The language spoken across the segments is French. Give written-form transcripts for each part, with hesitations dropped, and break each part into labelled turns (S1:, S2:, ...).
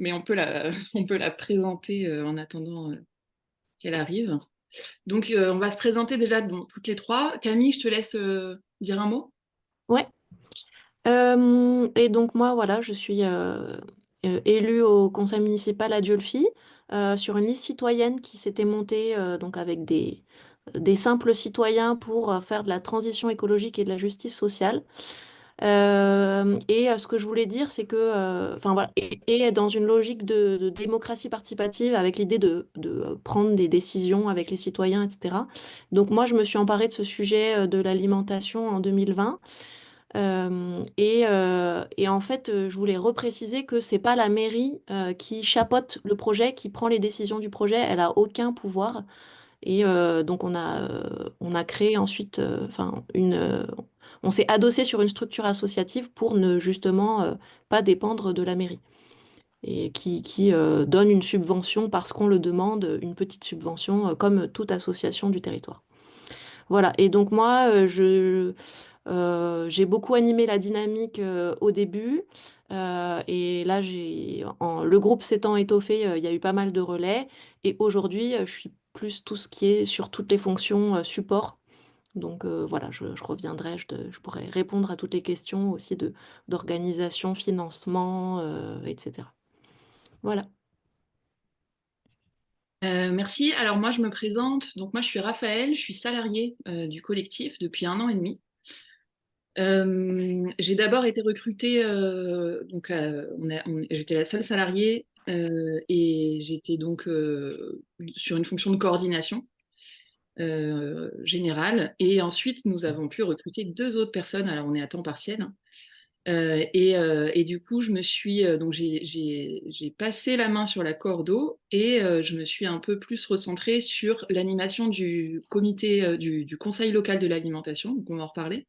S1: mais on peut on peut la présenter en attendant qu'elle arrive. Donc, on va se présenter déjà toutes les trois. Camille, je te laisse dire un mot.
S2: Ouais. Et donc moi, voilà, je suis élue au conseil municipal à Dieulefit sur une liste citoyenne qui s'était montée donc avec des simples citoyens pour faire de la transition écologique et de la justice sociale. Ce que je voulais dire, c'est que, enfin voilà, et dans une logique de démocratie participative avec l'idée de prendre des décisions avec les citoyens, etc. Donc moi, je me suis emparée de ce sujet de l'alimentation en 2020. Et en fait, je voulais repréciser que c'est pas la mairie qui chapeaute le projet, qui prend les décisions du projet. Elle a aucun pouvoir. Donc on a créé ensuite, on s'est adossé sur une structure associative pour ne justement pas dépendre de la mairie et qui donne une subvention parce qu'on le demande, une petite subvention comme toute association du territoire. Voilà. Et donc moi, j'ai beaucoup animé la dynamique au début. Et là, le groupe s'étant étoffé, il y a eu pas mal de relais. Et aujourd'hui, je suis plus tout ce qui est sur toutes les fonctions support. Donc voilà, je reviendrai, je pourrai répondre à toutes les questions aussi d'organisation, financement, etc. Voilà.
S1: Merci. Alors moi, je me présente. Donc moi, je suis Raphaël, je suis salariée du collectif depuis 1 an et demi. J'ai d'abord été recrutée, j'étais la seule salariée et j'étais donc sur une fonction de coordination générale. Et ensuite, nous avons pu recruter deux autres personnes. Alors on est à temps partiel, hein. Et du coup, je me suis donc j'ai passé la main sur la cordeau et je me suis un peu plus recentrée sur l'animation du comité du conseil local de l'alimentation, donc on va en reparler,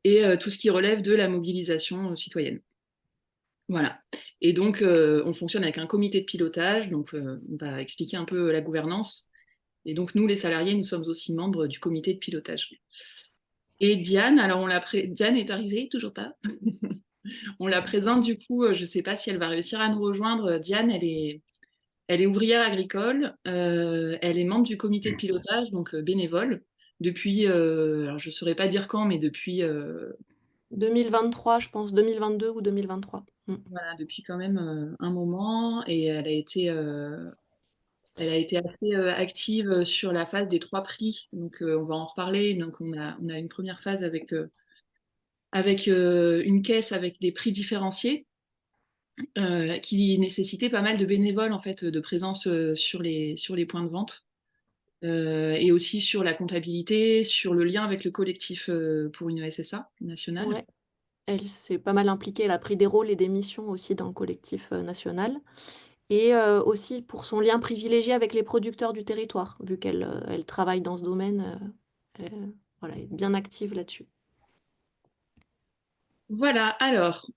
S1: et tout ce qui relève de la mobilisation citoyenne. Voilà. Et donc, on fonctionne avec un comité de pilotage, donc on va expliquer un peu la gouvernance. Et donc, nous, les salariés, nous sommes aussi membres du comité de pilotage. Et Diane, alors Diane est arrivée, toujours pas. On la présente du coup, je ne sais pas si elle va réussir à nous rejoindre. Diane, elle est ouvrière agricole, elle est membre du comité de pilotage, donc bénévole, depuis, alors je ne saurais pas dire quand, mais depuis,
S2: 2023, je pense, 2022 ou 2023. Mm.
S1: voilà, depuis quand même un moment, et elle a été assez active sur la phase des trois prix, donc on va en reparler. Donc on a une première phase avec une caisse avec des prix différenciés. Qui nécessitait pas mal de bénévoles en fait, de présence sur les points de vente, et aussi sur la comptabilité, sur le lien avec le collectif pour une ESSA nationale.
S2: Ouais. Elle s'est pas mal impliquée, elle a pris des rôles et des missions aussi dans le collectif national. Et aussi pour son lien privilégié avec les producteurs du territoire, vu qu'elle elle travaille dans ce domaine, voilà, elle est bien active là-dessus.
S1: Voilà, alors,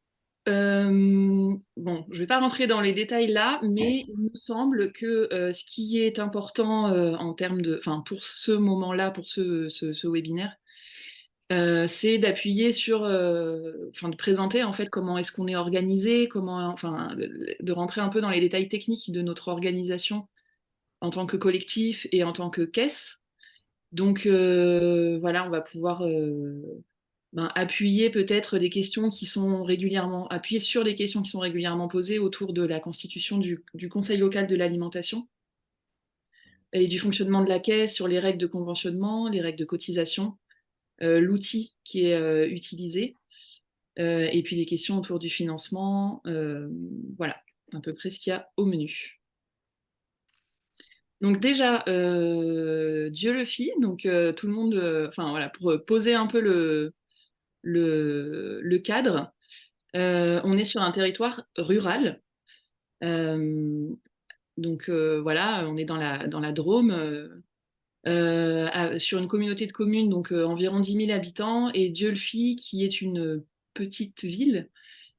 S1: bon, je vais pas rentrer dans les détails là, mais il me semble que ce qui est important en termes de, enfin, pour ce moment-là, pour ce webinaire, c'est d'appuyer sur, enfin, de présenter en fait comment est-ce qu'on est organisé, comment, enfin, de rentrer un peu dans les détails techniques de notre organisation en tant que collectif et en tant que caisse. Donc voilà, on va pouvoir appuyer peut-être des questions qui sont régulièrement, appuyer sur les questions qui sont régulièrement posées autour de la constitution du Conseil local de l'alimentation et du fonctionnement de la caisse, sur les règles de conventionnement, les règles de cotisation, l'outil qui est utilisé. Et puis des questions autour du financement, voilà, à peu près ce qu'il y a au menu. Donc déjà, Dieu le fit, donc tout le monde, enfin voilà, pour poser un peu le cadre, on est sur un territoire rural. Euh, donc voilà, on est dans la Drôme, sur une communauté de communes, donc environ 10 000 habitants, et Dieulefit, qui est une petite ville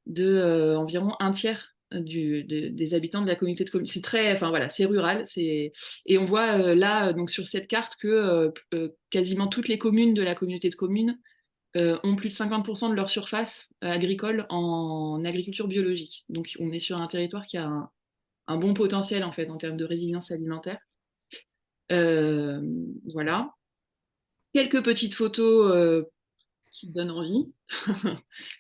S1: de environ un tiers des habitants de la communauté de communes. C'est très, enfin voilà, c'est rural, et on voit là donc sur cette carte que quasiment toutes les communes de la communauté de communes ont plus de 50% de leur surface agricole en agriculture biologique. Donc on est sur un territoire qui a un bon potentiel en fait en termes de résilience alimentaire. Euh, voilà. Quelques petites photos qui donnent envie.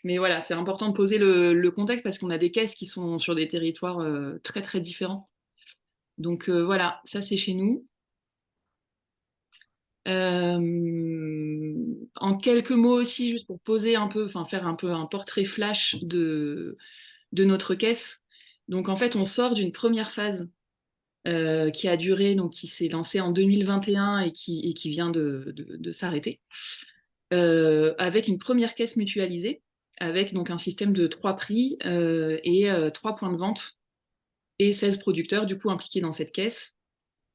S1: Mais voilà, c'est important de poser le contexte parce qu'on a des caisses qui sont sur des territoires très très différents. Donc voilà, ça c'est chez nous. En quelques mots aussi, juste pour poser un peu, enfin faire un peu un portrait flash de notre caisse. Donc en fait, on sort d'une première phase qui a duré, donc qui s'est lancée en 2021 et qui vient de s'arrêter, avec une première caisse mutualisée, avec donc un système de 3 prix et 3 points de vente et 16 producteurs du coup impliqués dans cette caisse.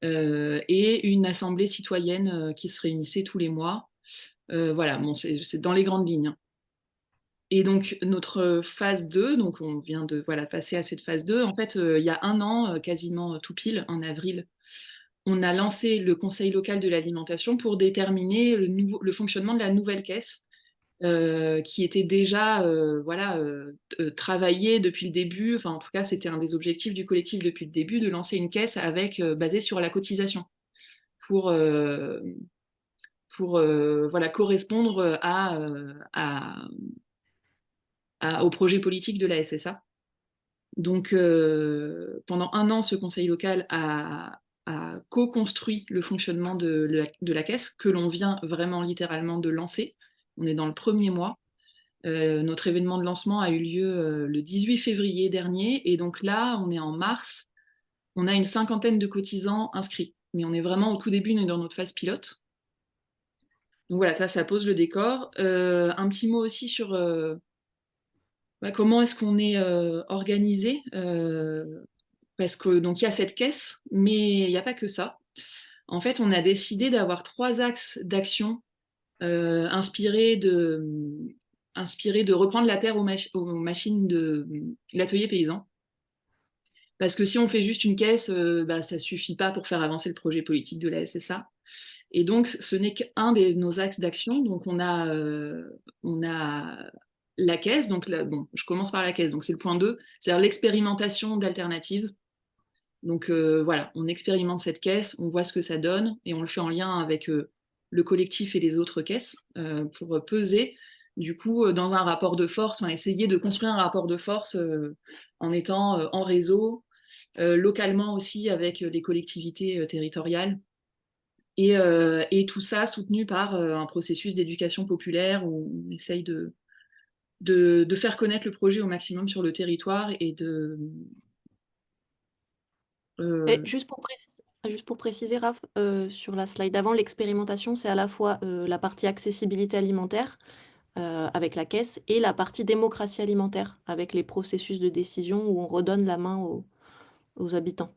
S1: Et une assemblée citoyenne qui se réunissait tous les mois. Voilà, bon, c'est dans les grandes lignes, hein. Et donc, notre phase 2, donc on vient de voilà, passer à cette phase 2. En fait, il y a un an, quasiment tout pile, en avril, on a lancé le Conseil local de l'alimentation pour déterminer le fonctionnement de la nouvelle caisse, qui était déjà voilà, travaillé depuis le début. Enfin, en tout cas, c'était un des objectifs du collectif depuis le début, de lancer une caisse basée sur la cotisation pour, voilà, correspondre au projet politique de la SSA. Donc, pendant un an, ce conseil local a co-construit le fonctionnement de la caisse, que l'on vient vraiment littéralement de lancer. On est dans le premier mois. Notre événement de lancement a eu lieu le 18 février dernier, et donc là, on est en mars. On a une cinquantaine de cotisants inscrits, mais on est vraiment au tout début, on est dans notre phase pilote. Donc voilà, ça pose le décor. Un petit mot aussi sur comment est-ce qu'on est organisé, parce que donc il y a cette caisse, mais il n'y a pas que ça. En fait, on a décidé d'avoir 3 axes d'action inspirés de reprendre la terre aux machines de l'atelier paysan. Parce que si on fait juste une caisse, ça suffit pas pour faire avancer le projet politique de la SSA. Et donc, ce n'est qu'un de nos axes d'action. Donc, on a la caisse. Donc, bon, je commence par la caisse. Donc, c'est le point 2, c'est-à-dire l'expérimentation d'alternatives. Donc, voilà, on expérimente cette caisse, on voit ce que ça donne et on le fait en lien avec le collectif et les autres caisses pour peser, du coup, dans un rapport de force, essayer de construire un rapport de force en étant en réseau, localement aussi avec les collectivités territoriales. Et tout ça soutenu par un processus d'éducation populaire où on essaye de faire connaître le projet au maximum sur le territoire et de...
S2: Et
S1: euh,
S2: juste pour préciser, Raph, sur la slide d'avant, l'expérimentation, c'est à la fois la partie accessibilité alimentaire avec la caisse et la partie démocratie alimentaire avec les processus de décision où on redonne la main aux habitants.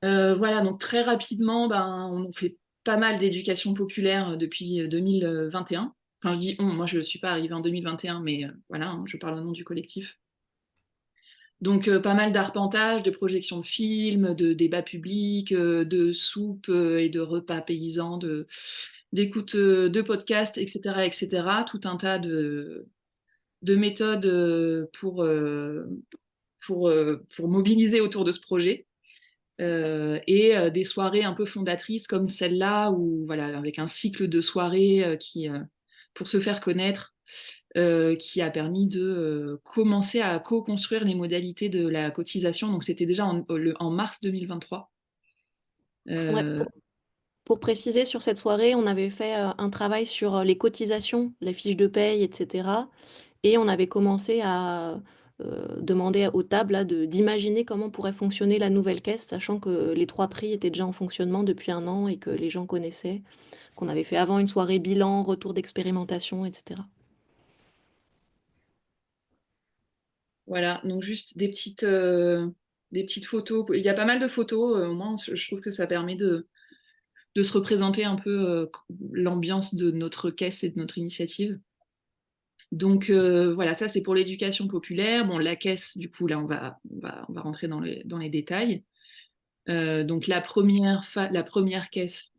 S1: voilà, donc très rapidement, on fait pas mal d'éducation populaire depuis 2021. Enfin, je dis on, moi je ne suis pas arrivée en 2021, mais voilà, hein, je parle au nom du collectif. Donc pas mal d'arpentage, de projections de films, de débats publics, de soupes et de repas paysans, d'écoute de podcasts, etc., etc. Tout un tas de méthodes pour mobiliser autour de ce projet. Et des soirées un peu fondatrices comme celle-là, où voilà, avec un cycle de soirées pour se faire connaître, qui a permis de commencer à co-construire les modalités de la cotisation. Donc c'était déjà en mars 2023.
S2: Ouais,
S1: Euh,
S2: pour préciser, sur cette soirée, on avait fait un travail sur les cotisations, les fiches de paye, etc. Et on avait commencé à demander aux tables là, d'imaginer comment pourrait fonctionner la nouvelle caisse, sachant que les 3 prix étaient déjà en fonctionnement depuis un an et que les gens connaissaient, qu'on avait fait avant une soirée bilan, retour d'expérimentation, etc.
S1: voilà, donc juste des petites photos. Il y a pas mal de photos, au moins je trouve que ça permet de se représenter un peu l'ambiance de notre caisse et de notre initiative. Donc voilà, ça c'est pour l'éducation populaire. Bon, la caisse, du coup, là on va rentrer dans les détails. Donc la première caisse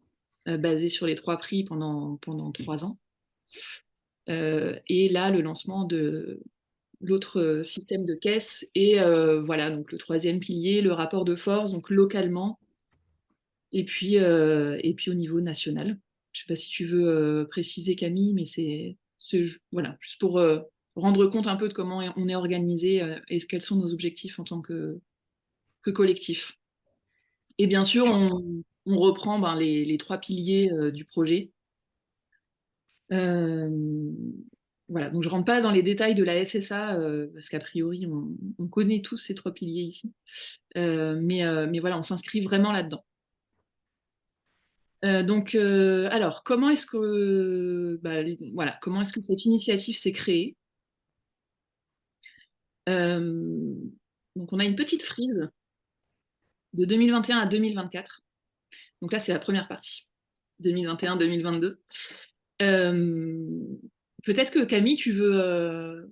S1: basée sur les 3 prix pendant 3 ans. Et là, le lancement l'autre système de caisse. Et voilà, donc le troisième pilier, le rapport de force, donc localement, et puis au niveau national. Je ne sais pas si tu veux préciser, Camille, mais voilà, juste pour rendre compte un peu de comment on est organisé et quels sont nos objectifs en tant que collectif. Et bien sûr, on reprend ben, les trois piliers du projet. Euh, voilà, donc je rentre pas dans les détails de la SSA parce qu'a priori on connaît tous ces trois piliers ici. Mais voilà, on s'inscrit vraiment là-dedans. Alors, comment est-ce que, bah, voilà, comment est-ce que cette initiative s'est créée? Euh, donc, on a une petite frise de 2021 à 2024. Donc là, c'est la première partie, 2021-2022. Euh, Peut-être que Camille, tu veux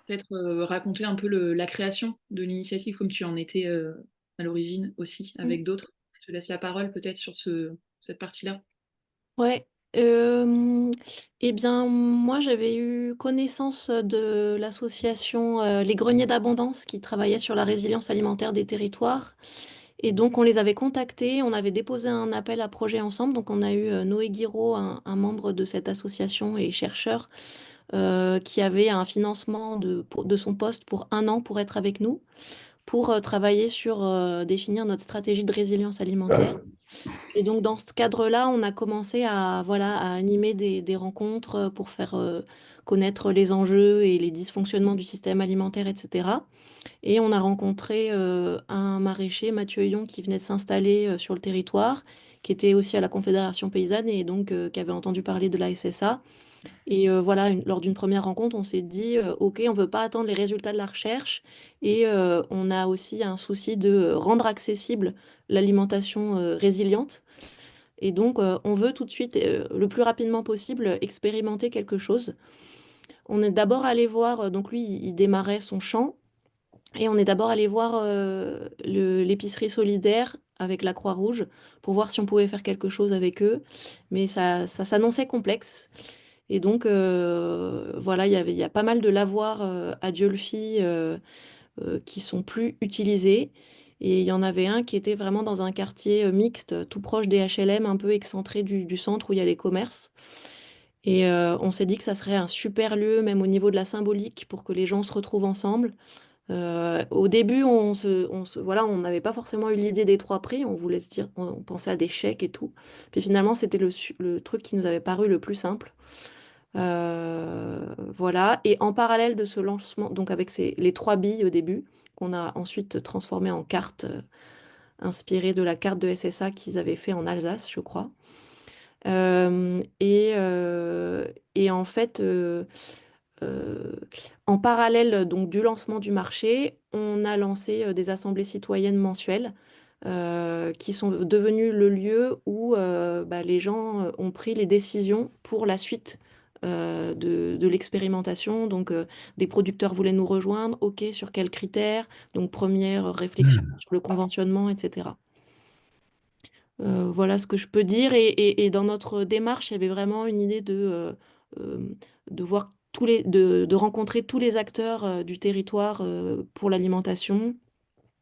S1: peut-être raconter un peu la création de l'initiative comme tu en étais à l'origine aussi
S2: Mm.
S1: avec d'autres. Je te laisse la parole peut-être sur cette partie-là.
S2: Ouais. Eh bien, moi, j'avais eu connaissance de l'association Les Greniers d'Abondance qui travaillait sur la résilience alimentaire des territoires. Et donc, on les avait contactés, on avait déposé un appel à projet ensemble. Donc, on a eu Noé Guiraud, un membre de cette association et chercheur, qui avait un financement de son poste pour 1 an pour être avec nous, pour travailler sur définir notre stratégie de résilience alimentaire. Et donc, dans ce cadre-là, on a commencé voilà, à animer des rencontres pour faire connaître les enjeux et les dysfonctionnements du système alimentaire, etc. Et on a rencontré un maraîcher, Mathieu Yon, qui venait de s'installer sur le territoire, qui était aussi à la Confédération paysanne et donc qui avait entendu parler de la SSA. Et voilà, lors d'une première rencontre, on s'est dit, OK, on ne peut pas attendre les résultats de la recherche. Et on a aussi un souci de rendre accessible l'alimentation résiliente. Et donc, on veut tout de suite, le plus rapidement possible, expérimenter quelque chose. On est d'abord allé voir, donc lui, il démarrait son champ. Et on est d'abord allé voir l'épicerie solidaire avec la Croix-Rouge pour voir si on pouvait faire quelque chose avec eux. Mais ça s'annonçait complexe. Et donc, voilà, il y a pas mal de lavoirs à Dieulefit qui sont plus utilisés. Et il y en avait un qui était vraiment dans un quartier mixte, tout proche des HLM, un peu excentré du centre où il y a les commerces. Et on s'est dit que ça serait un super lieu, même au niveau de la symbolique, pour que les gens se retrouvent ensemble. Au début, voilà, on n'avait pas forcément eu l'idée des trois prix. On voulait se dire, on pensait à des chèques et tout. Puis finalement, c'était le truc qui nous avait paru le plus simple. Voilà. Et en parallèle de ce lancement, donc avec les trois billes au début, qu'on a ensuite transformées en cartes inspirées de la carte de SSA qu'ils avaient fait en Alsace, je crois. Et en fait, euh, en parallèle donc du lancement du marché, on a lancé des assemblées citoyennes mensuelles qui sont devenues le lieu où bah, les gens ont pris les décisions pour la suite de l'expérimentation. Donc, des producteurs voulaient nous rejoindre. OK, sur quels critères? Donc, première réflexion sur le conventionnement, etc. Voilà ce que je peux dire. Et dans notre démarche, il y avait vraiment une idée euh, de voir de rencontrer tous les acteurs du territoire pour l'alimentation,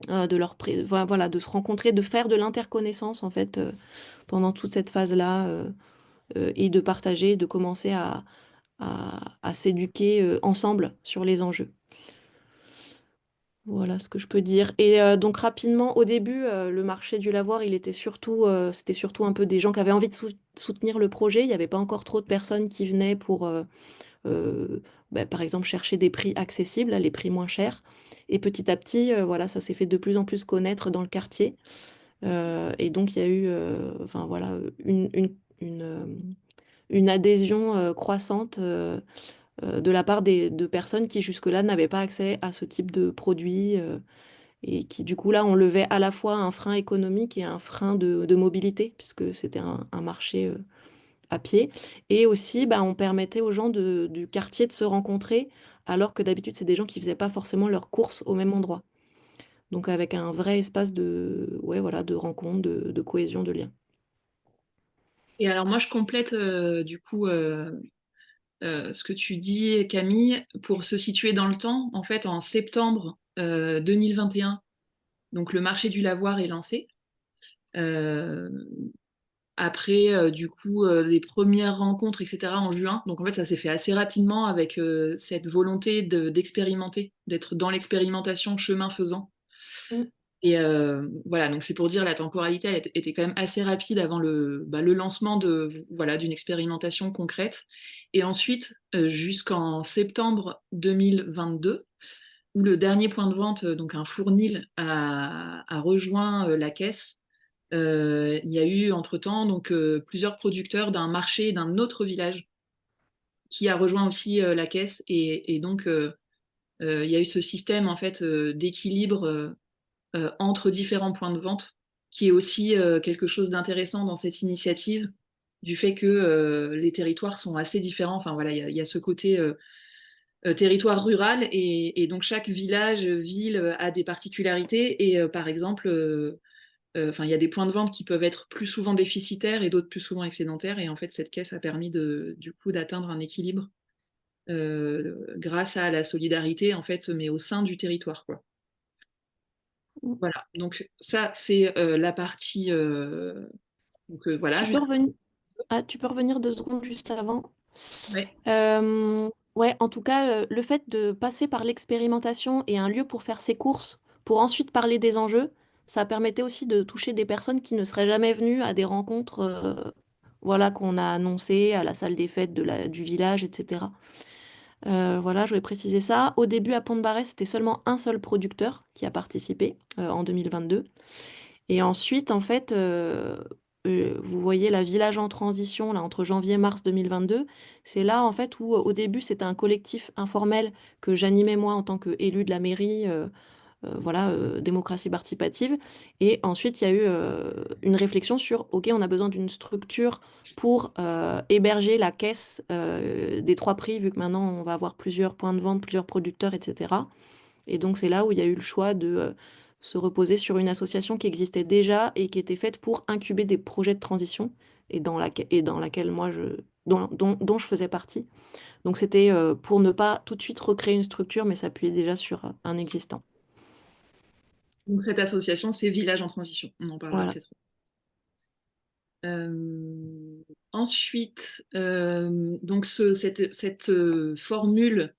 S2: voilà, de se rencontrer, de faire de l'interconnaissance en fait pendant toute cette phase-là et de partager, de commencer à s'éduquer ensemble sur les enjeux. Voilà ce que je peux dire. Et donc rapidement, au début, le marché du lavoir, c'était surtout un peu des gens qui avaient envie de soutenir le projet. Il n'y avait pas encore trop de personnes qui venaient pour, bah, par exemple, chercher des prix accessibles, les prix moins chers. Et petit à petit, voilà, ça s'est fait de plus en plus connaître dans le quartier. Et donc il y a eu, enfin voilà, une adhésion croissante. De la part de personnes qui jusque-là n'avaient pas accès à ce type de produits et qui du coup là on levait à la fois un frein économique et un frein de mobilité puisque c'était un marché à pied et aussi bah, on permettait aux gens du quartier de se rencontrer alors que d'habitude c'est des gens qui faisaient pas forcément leurs courses au même endroit. Donc avec un vrai espace ouais, voilà, de rencontre, de cohésion, de lien.
S1: Et alors moi je complète du coup ce que tu dis, Camille, pour se situer dans le temps, en fait, en septembre 2021, donc le marché du lavoir est lancé. Euh, Après, du coup, les premières rencontres, etc., en juin. Donc, en fait, ça s'est fait assez rapidement avec cette volonté d'expérimenter, d'être dans l'expérimentation chemin faisant.
S2: Mm.
S1: Et voilà, donc c'est pour dire la temporalité elle était quand même assez rapide avant le lancement voilà, d'une expérimentation concrète. Et ensuite, jusqu'en septembre 2022, où le dernier point de vente, donc un fournil, a rejoint la caisse. Il y a eu entre-temps donc, plusieurs producteurs d'un marché et d'un autre village qui a rejoint aussi la caisse. Et donc, il y a eu ce système en fait, d'équilibre entre différents points de vente, qui est aussi quelque chose d'intéressant dans cette initiative, du fait que les territoires sont assez différents. Enfin voilà, il y a ce côté territoire rural, et donc chaque village, ville a des particularités. Et par exemple, enfin, il y a des points de vente qui peuvent être plus souvent déficitaires et d'autres plus souvent excédentaires. Et en fait, cette caisse a permis du coup d'atteindre un équilibre grâce à la solidarité, en fait, mais au sein du territoire, quoi.
S2: Mm.
S1: Voilà, donc ça, c'est la partie. Donc voilà,
S2: Tu peux revenir... Ah, tu peux revenir 2 secondes juste avant.
S1: ouais.
S2: Ouais, en tout cas, le fait de passer par l'expérimentation et un lieu pour faire ses courses, pour ensuite parler des enjeux, ça permettait aussi de toucher des personnes qui ne seraient jamais venues à des rencontres, voilà, qu'on a annoncées à la salle des fêtes du village, etc. Voilà, je vais préciser ça. Au début, à Pont-de-Barret, c'était seulement un seul producteur qui a participé en 2022. Et ensuite, en fait, vous voyez la village en transition, là, entre janvier et mars 2022. C'est là, en fait, où au début, c'était un collectif informel que j'animais moi en tant qu'élue de la mairie, voilà, démocratie participative. Et ensuite, il y a eu une réflexion sur, OK, on a besoin d'une structure pour héberger la caisse des 3 prix, vu que maintenant, on va avoir plusieurs points de vente, plusieurs producteurs, etc. Et donc, c'est là où il y a eu le choix de se reposer sur une association qui existait déjà et qui était faite pour incuber des projets de transition et dans laquelle moi, dont je faisais partie. Donc, c'était pour ne pas tout de suite recréer une structure, mais s'appuyer déjà sur un existant.
S1: Donc cette association, c'est Village en Transition. On en parlera
S2: Voilà.
S1: peut-être. Ensuite, donc cette formule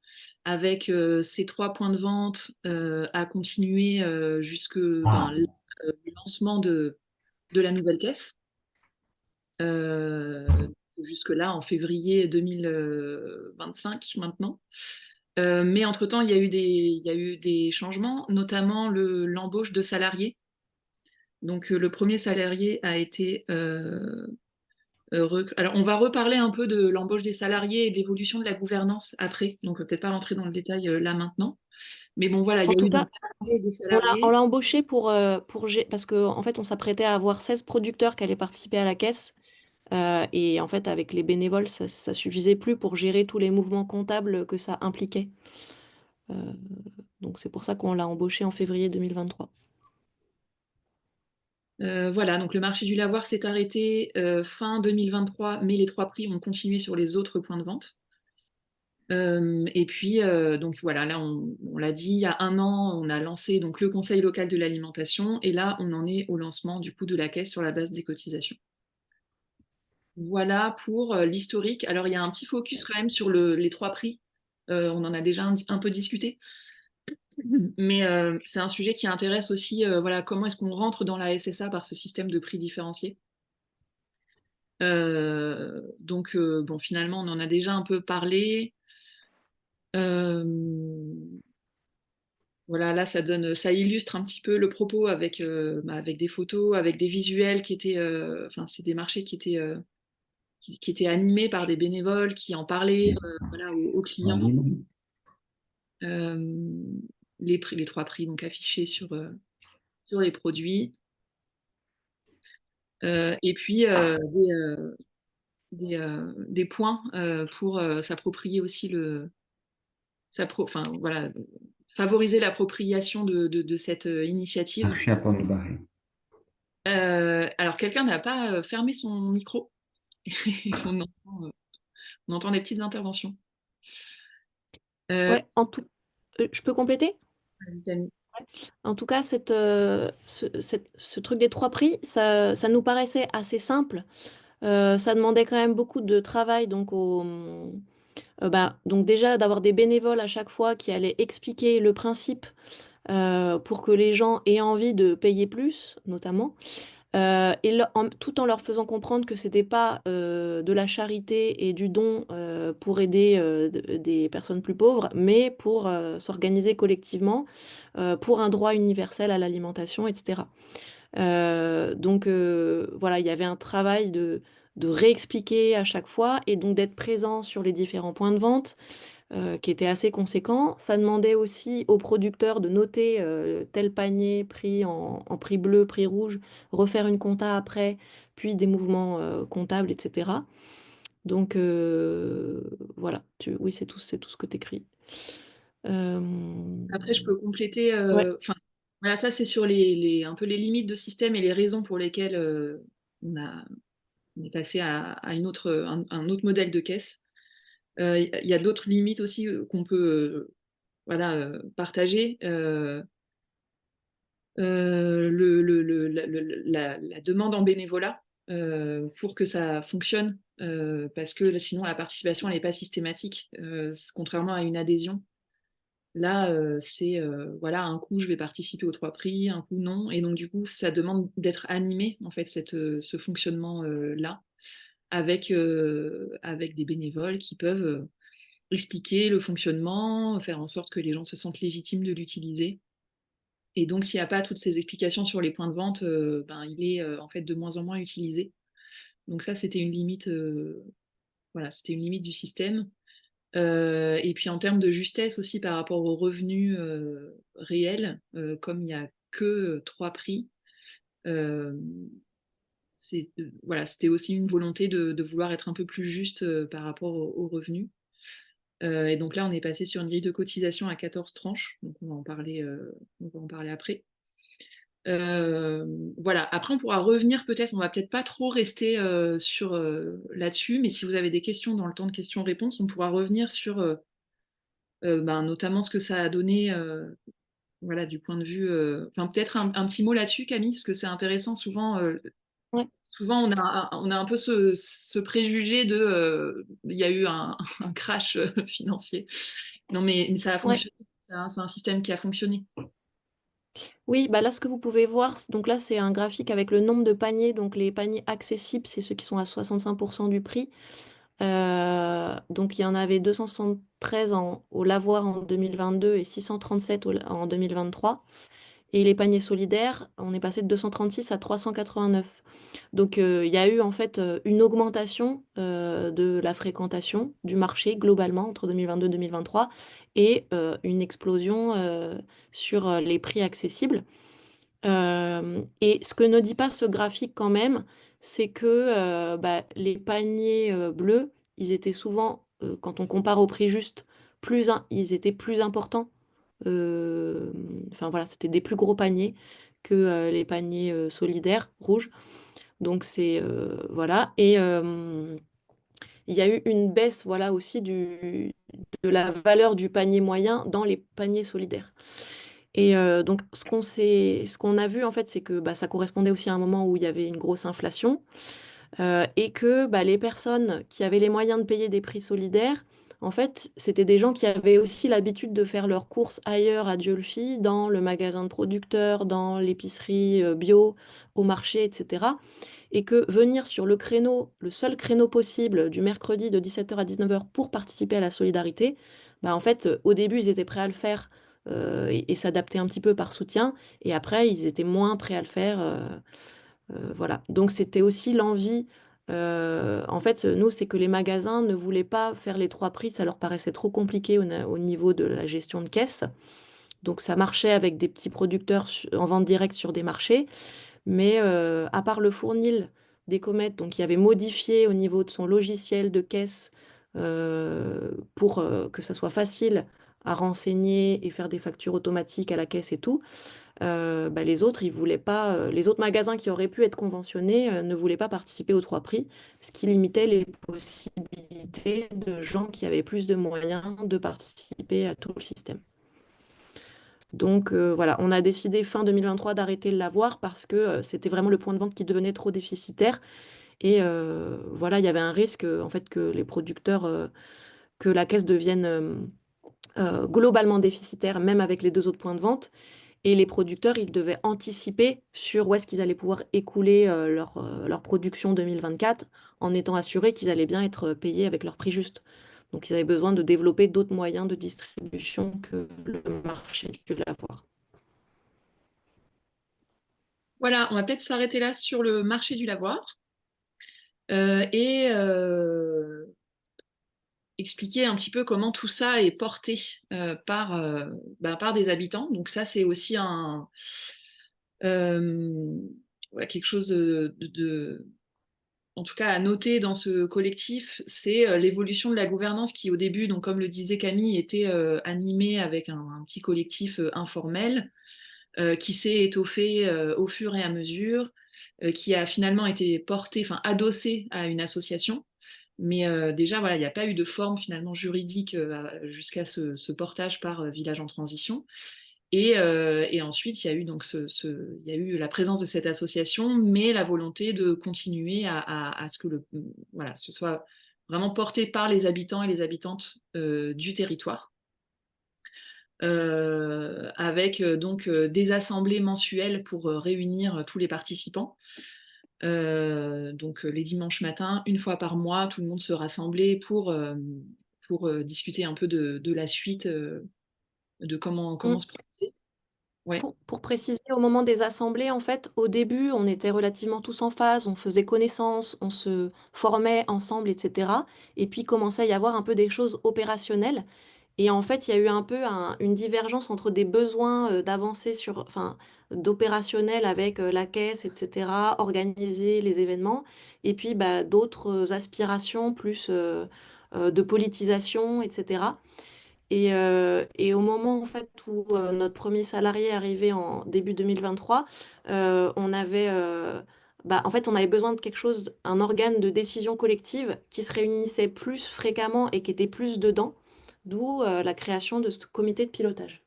S1: avec ces 3 points de vente a continué jusque le lancement de la nouvelle caisse. Euh, Jusque-là, en février 2025 maintenant. Mais entre-temps, il y a eu des changements, notamment l'embauche de salariés. Donc, le premier salarié a été alors, on va reparler un peu de l'embauche des salariés et de l'évolution de la gouvernance après. Donc, peut-être pas rentrer dans le détail là maintenant. Mais bon, voilà, il y
S2: En
S1: a
S2: tout
S1: eu donc
S2: cas,
S1: des
S2: on
S1: salariés.
S2: l'a embauché parce qu'en en fait, on s'apprêtait à avoir 16 producteurs qui allaient participer à la caisse. Et en fait, avec les bénévoles, ça suffisait plus pour gérer tous les mouvements comptables que ça impliquait. Euh, donc c'est pour ça qu'on l'a embauché en février 2023.
S1: Voilà, donc le marché du lavoir s'est arrêté fin 2023, mais les 3 prix ont continué sur les autres points de vente. Et puis, donc voilà, là, on l'a dit, il y a un an, on a lancé donc le Conseil local de l'alimentation, et là, on en est au lancement du coup de la caisse sur la base des cotisations. Voilà pour l'historique. Alors, il y a un petit focus quand même sur les 3 prix. On en a déjà un peu discuté, mais c'est un sujet qui intéresse aussi, voilà, comment est-ce qu'on rentre dans la SSA par ce système de prix différencié. Donc, bon, finalement, on en a déjà un peu parlé. Euh, Voilà, là, ça illustre un petit peu le propos avec, avec des photos, avec des visuels qui étaient, enfin, c'est des marchés qui étaient animés par des bénévoles qui en parlaient, voilà, aux clients. Euh, les 3 prix donc affichés sur les produits. Et puis des points pour s'approprier aussi enfin, voilà, favoriser l'appropriation de cette initiative.
S3: Marché à Pont-de-Barret.
S1: Alors, quelqu'un n'a pas fermé son micro. On entend, On entend des petites interventions. Euh,
S2: Ouais, je peux compléter?
S1: Vas-y, Camille.
S2: En tout cas, ce truc des trois prix, ça nous paraissait assez simple. Ça demandait quand même beaucoup de travail, donc déjà d'avoir des bénévoles à chaque fois qui allaient expliquer le principe pour que les gens aient envie de payer plus, notamment. Tout en leur faisant comprendre que c'était pas de la charité et du don pour aider des personnes plus pauvres, mais pour s'organiser collectivement pour un droit universel à l'alimentation, etc. Voilà, il y avait un travail de réexpliquer à chaque fois et donc d'être présent sur les différents points de vente qui était assez conséquent. Ça demandait aussi aux producteurs de noter tel panier pris en prix bleu, prix rouge, refaire une compta après, puis des mouvements comptables, etc. Donc voilà, oui, c'est tout ce que tu écris.
S1: Après, je peux compléter.
S2: Ouais,
S1: Enfin, voilà, ça c'est sur un peu les limites de système et les raisons pour lesquelles on a, on est passé à un autre modèle de caisse. Il y a d'autres limites aussi qu'on peut voilà, partager. La demande en bénévolat pour que ça fonctionne, parce que sinon la participation elle n'est pas systématique, contrairement à une adhésion. Là, c'est voilà, un coup je vais participer aux trois prix, un coup non, et donc du coup ça demande d'être animé en fait ce fonctionnement là avec des bénévoles qui peuvent expliquer le fonctionnement, faire en sorte que les gens se sentent légitimes de l'utiliser. Et donc, s'il n'y a pas toutes ces explications sur les points de vente, ben, il est en fait de moins en moins utilisé. Donc ça, c'était une limite, voilà, c'était une limite du système. Et puis en termes de justesse aussi par rapport aux revenus réels, comme il n'y a que trois prix, euh, voilà, c'était aussi une volonté de vouloir être un peu plus juste par rapport aux revenus. Et donc là, on est passé sur une grille de cotisation à 14 tranches, donc on va en parler après. Euh, voilà. Après, on pourra revenir peut-être, on va peut-être pas trop rester sur là-dessus, mais si vous avez des questions dans le temps de questions-réponses, on pourra revenir sur ben, notamment ce que ça a donné, voilà, du point de vue. Enfin, peut-être un petit mot là-dessus, Camille, parce que c'est intéressant. Souvent,
S2: ouais,
S1: souvent on a un peu ce préjugé de, il y a eu un crash financier. Non, mais ça a
S2: ouais.
S1: fonctionné. C'est un système qui a fonctionné.
S2: Oui, bah là, ce que vous pouvez voir, donc là, c'est un graphique avec le nombre de paniers. Donc les paniers accessibles, c'est ceux qui sont à 65% du prix. Donc il y en avait 273 au lavoir en 2022 et 637 en 2023. Et les paniers solidaires, on est passé de 236 à 389. Donc il y a eu en fait une augmentation de la fréquentation du marché globalement entre 2022 et 2023 et une explosion sur les prix accessibles. Et ce que ne dit pas ce graphique quand même, c'est que les paniers bleus, ils étaient souvent, quand on compare au prix juste, ils étaient plus importants. Euh, enfin voilà, c'était des plus gros paniers que les paniers solidaires rouges. Donc c'est voilà. Et il y a eu une baisse voilà aussi de la valeur du panier moyen dans les paniers solidaires. Et donc, ce qu'on a vu, en fait, c'est que bah, ça correspondait aussi à un moment où il y avait une grosse inflation et que bah, les personnes qui avaient les moyens de payer des prix solidaires, en fait, c'était des gens qui avaient aussi l'habitude de faire leurs courses ailleurs à Dieulefit, dans le magasin de producteurs, dans l'épicerie bio, au marché, etc. Et que venir sur le créneau, le seul créneau possible du mercredi de 17h à 19h pour participer à la solidarité, bah en fait, au début, ils étaient prêts à le faire et s'adapter un petit peu par soutien. Et après, ils étaient moins prêts à le faire. Voilà. Donc, c'était aussi l'envie. En fait, nous, c'est que les magasins ne voulaient pas faire les trois prix. Ça leur paraissait trop compliqué au niveau de la gestion de caisse. Donc, ça marchait avec des petits producteurs en vente directe sur des marchés. Mais à part le fournil des comètes, donc qui avait modifié au niveau de son logiciel de caisse pour que ça soit facile à renseigner et faire des factures automatiques à la caisse et tout, bah, les autres, ils voulaient pas, les autres magasins qui auraient pu être conventionnés ne voulaient pas participer aux trois prix, ce qui limitait les possibilités de gens qui avaient plus de moyens de participer à tout le système. Donc voilà, on a décidé fin 2023 d'arrêter de l'avoir parce que c'était vraiment le point de vente qui devenait trop déficitaire. Et voilà, il y avait un risque en fait que les producteurs, que la caisse devienne globalement déficitaire, même avec les deux autres points de vente. Et les producteurs, ils devaient anticiper sur où est-ce qu'ils allaient pouvoir écouler leur production 2024 en étant assurés qu'ils allaient bien être payés avec leur prix juste. Donc ils avaient besoin de développer d'autres moyens de distribution que le marché du lavoir.
S1: Voilà, on va peut-être s'arrêter là sur le marché du lavoir et expliquer un petit peu comment tout ça est porté par des habitants. Donc ça, c'est aussi euh, ouais, quelque chose en tout cas à noter dans ce collectif, c'est l'évolution de la gouvernance qui au début, donc comme le disait Camille, était animée avec un petit collectif informel qui s'est étoffé au fur et à mesure, qui a finalement été porté, enfin adossé à une association. Mais déjà, voilà, il n'y a pas eu de forme finalement juridique jusqu'à ce portage par Village en Transition. Et ensuite, il y a eu donc il y a eu la présence de cette association, mais la volonté de continuer à ce que voilà, ce soit vraiment porté par les habitants et les habitantes du territoire, avec donc des assemblées mensuelles pour réunir tous les participants. Donc les dimanches matins, une fois par mois, tout le monde se rassemblait pour discuter un peu de la suite, de comment se procéder. Ouais.
S2: Pour préciser, au moment des assemblées, en fait, au début, on était relativement tous en phase, on faisait connaissance, on se formait ensemble, etc. Et puis commençait à y avoir un peu des choses opérationnelles. Et en fait, il y a eu un peu une divergence entre des besoins d'avancer sur, enfin, d'opérationnel avec la caisse, etc., organiser les événements, et puis bah, d'autres aspirations plus de politisation, etc. Et au moment en fait où notre premier salarié est arrivé en début 2023, on avait, bah, en fait, on avait besoin de quelque chose, un organe de décision collective qui se réunissait plus fréquemment et qui était plus dedans, d'où la création de ce comité de pilotage.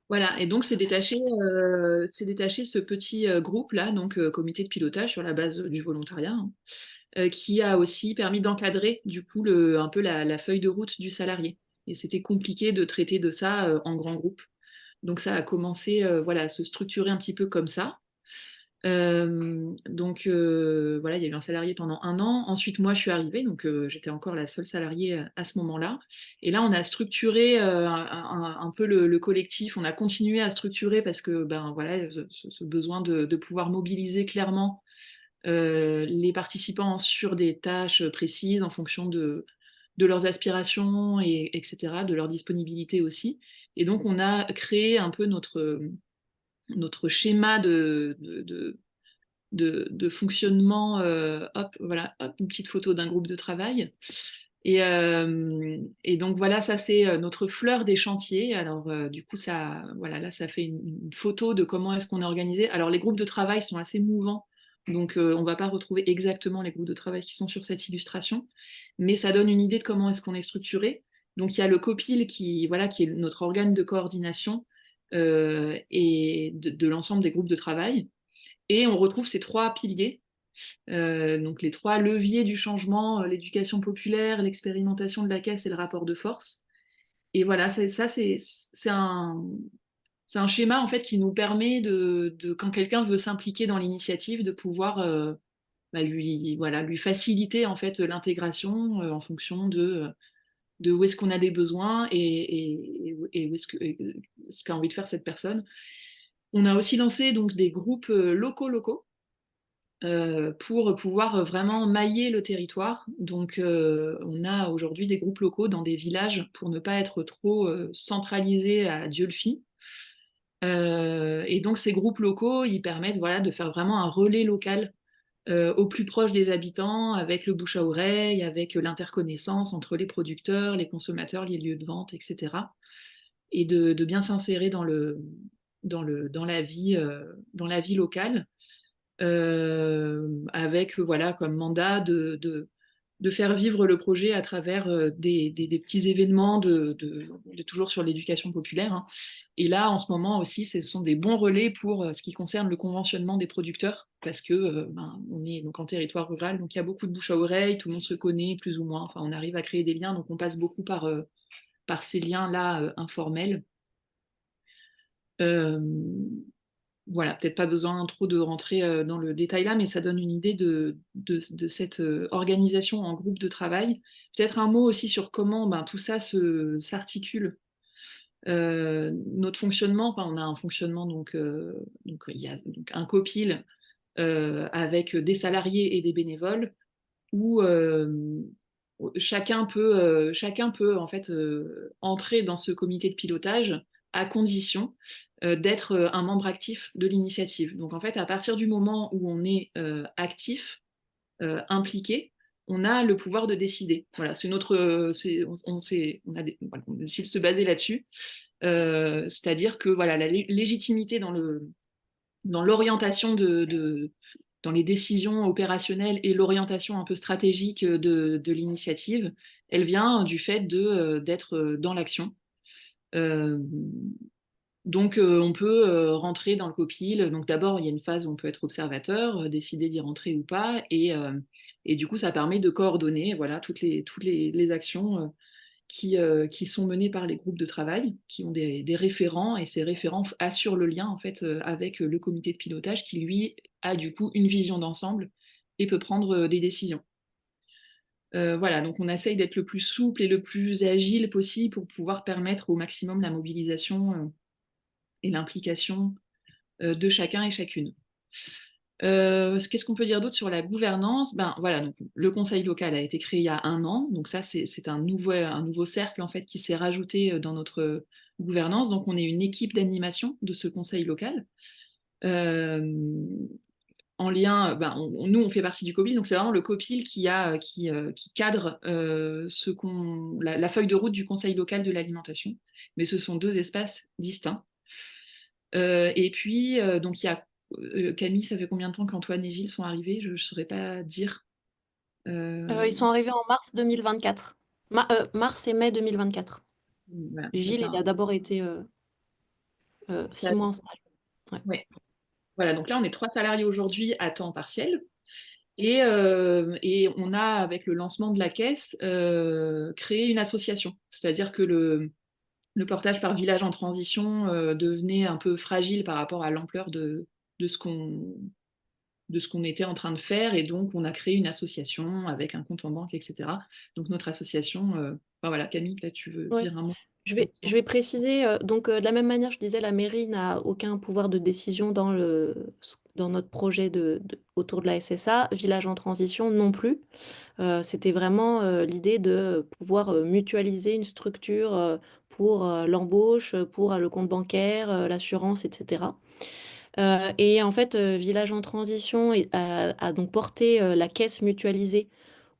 S1: Voilà, et donc c'est détaché ce petit groupe-là, donc comité de pilotage sur la base du volontariat, hein, qui a aussi permis d'encadrer du coup un peu la feuille de route du salarié. Et c'était compliqué de traiter de ça en grand groupe. Donc ça a commencé voilà, à se structurer un petit peu comme ça. Donc voilà, il y a eu un salarié pendant un an. Ensuite, moi, je suis arrivée, donc j'étais encore la seule salariée à ce moment-là. Et là, on a structuré un peu le collectif. On a continué à structurer parce que ben voilà, ce besoin de pouvoir mobiliser clairement les participants sur des tâches précises en fonction de leurs aspirations etc., de leur disponibilité aussi. Et donc, on a créé un peu notre schéma de fonctionnement. Hop, voilà, hop, une petite photo d'un groupe de travail. Et donc voilà, ça c'est notre fleur des chantiers. Alors du coup, ça, voilà, là, ça fait une photo de comment est-ce qu'on est organisé. Alors les groupes de travail sont assez mouvants, donc on va pas retrouver exactement les groupes de travail qui sont sur cette illustration, mais ça donne une idée de comment est-ce qu'on est structuré. Donc il y a le COPIL qui, voilà, qui est notre organe de coordination et de l'ensemble des groupes de travail. Et on retrouve ces trois piliers, donc les trois leviers du changement, l'éducation populaire, l'expérimentation de la caisse et le rapport de force. Et voilà, c'est un schéma en fait qui nous permet quand quelqu'un veut s'impliquer dans l'initiative, de pouvoir bah, lui faciliter en fait l'intégration en fonction de où est-ce qu'on a des besoins et où est-ce ce qu'a envie de faire cette personne. On a aussi lancé donc des groupes locaux pour pouvoir vraiment mailler le territoire. Donc, on a aujourd'hui des groupes locaux dans des villages pour ne pas être trop centralisés à Dieulefit. Et donc, ces groupes locaux, ils permettent voilà, de faire vraiment un relais local au plus proche des habitants, avec le bouche à oreille, avec l'interconnaissance entre les producteurs, les consommateurs, les lieux de vente, etc. Et de bien s'insérer dans la vie locale, avec voilà, comme mandat de faire vivre le projet à travers des petits événements toujours sur l'éducation populaire, hein. Et là, en ce moment aussi, ce sont des bons relais pour ce qui concerne le conventionnement des producteurs, parce que on est donc en territoire rural, donc il y a beaucoup de bouche à oreille, tout le monde se connaît plus ou moins, enfin on arrive à créer des liens, donc on passe beaucoup par ces liens-là informels. Euh, voilà, peut-être pas besoin trop de rentrer dans le détail là, mais ça donne une idée de cette organisation en groupe de travail. Peut-être un mot aussi sur comment tout ça s'articule. Notre fonctionnement, enfin, on a un fonctionnement, donc il y a donc un copil avec des salariés et des bénévoles où chacun peut en fait entrer dans ce comité de pilotage à condition d'être un membre actif de l'initiative. Donc en fait, à partir du moment où on est actif, impliqué, on a le pouvoir de décider. Voilà, c'est notre, voilà, on décide de se baser là-dessus. C'est-à-dire que voilà, la légitimité dans l'orientation dans les décisions opérationnelles et l'orientation un peu stratégique de l'initiative, elle vient du fait d'être dans l'action. Euh, donc, on peut rentrer dans le copil. Donc, d'abord, il y a une phase où on peut être observateur, décider d'y rentrer ou pas. Et du coup, ça permet de coordonner voilà, toutes les actions qui sont menées par les groupes de travail, qui ont des référents. Et ces référents assurent le lien en fait, avec le comité de pilotage qui, lui, a du coup une vision d'ensemble et peut prendre des décisions. Voilà, donc on essaye d'être le plus souple et le plus agile possible pour pouvoir permettre au maximum la mobilisation et l'implication de chacun et chacune. Qu'est-ce qu'on peut dire d'autre sur la gouvernance? Voilà, donc, le conseil local a été créé il y a 1 an, donc ça c'est un nouveau cercle en fait qui s'est rajouté dans notre gouvernance. Donc on est une équipe d'animation de ce conseil local. En lien, nous on fait partie du COPIL, donc c'est vraiment le COPIL qui cadre la feuille de route du conseil local de l'alimentation, mais ce sont 2 espaces distincts. Et puis, donc il y a Camille, ça fait combien de temps qu'Antoine et Gilles sont arrivés? Je ne saurais pas dire.
S2: Ils sont arrivés en mars 2024. Mars et mai 2024.
S1: Voilà, ça
S2: Gilles,
S1: fait
S2: il a d'abord été
S1: ça
S2: 6 mois en stage. Ouais.
S1: ouais. Voilà, donc là, on est 3 salariés aujourd'hui à temps partiel. Et on a, avec le lancement de la caisse, créé une association. C'est-à-dire que le portage par village en transition devenait un peu fragile par rapport à l'ampleur de ce qu'on était en train de faire, et donc on a créé une association avec un compte en banque, etc. Donc notre association, voilà, Camille, peut-être tu veux
S2: Ouais.
S1: dire un mot.
S2: Je vais préciser, donc de la même manière, je disais, la mairie n'a aucun pouvoir de décision dans notre projet autour de la SSA, Village en transition non plus. C'était vraiment l'idée de pouvoir mutualiser une structure pour l'embauche, pour le compte bancaire, l'assurance, etc. Et en fait, Village en transition a donc porté la caisse mutualisée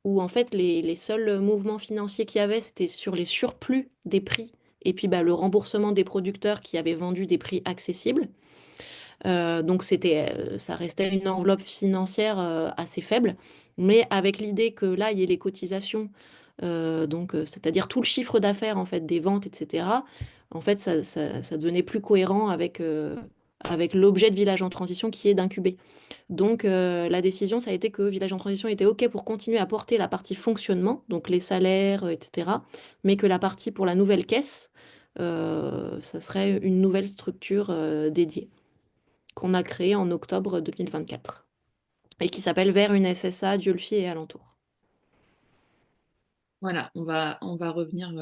S2: où en fait les seuls mouvements financiers qu'il y avait, c'était sur les surplus des prix et puis le remboursement des producteurs qui avaient vendu des prix accessibles. Donc ça restait une enveloppe financière assez faible, mais avec l'idée que là, il y ait les cotisations, c'est-à-dire tout le chiffre d'affaires en fait des ventes, etc. En fait, ça devenait plus cohérent avec l'objet de Village en transition qui est d'incuber. Donc la décision, ça a été que Village en transition était OK pour continuer à porter la partie fonctionnement, donc les salaires, etc., mais que la partie pour la nouvelle caisse, ça serait une nouvelle structure dédiée qu'on a créée en octobre 2024 et qui s'appelle Vers une SSA, Dieulefit et alentour.
S1: Voilà, on va revenir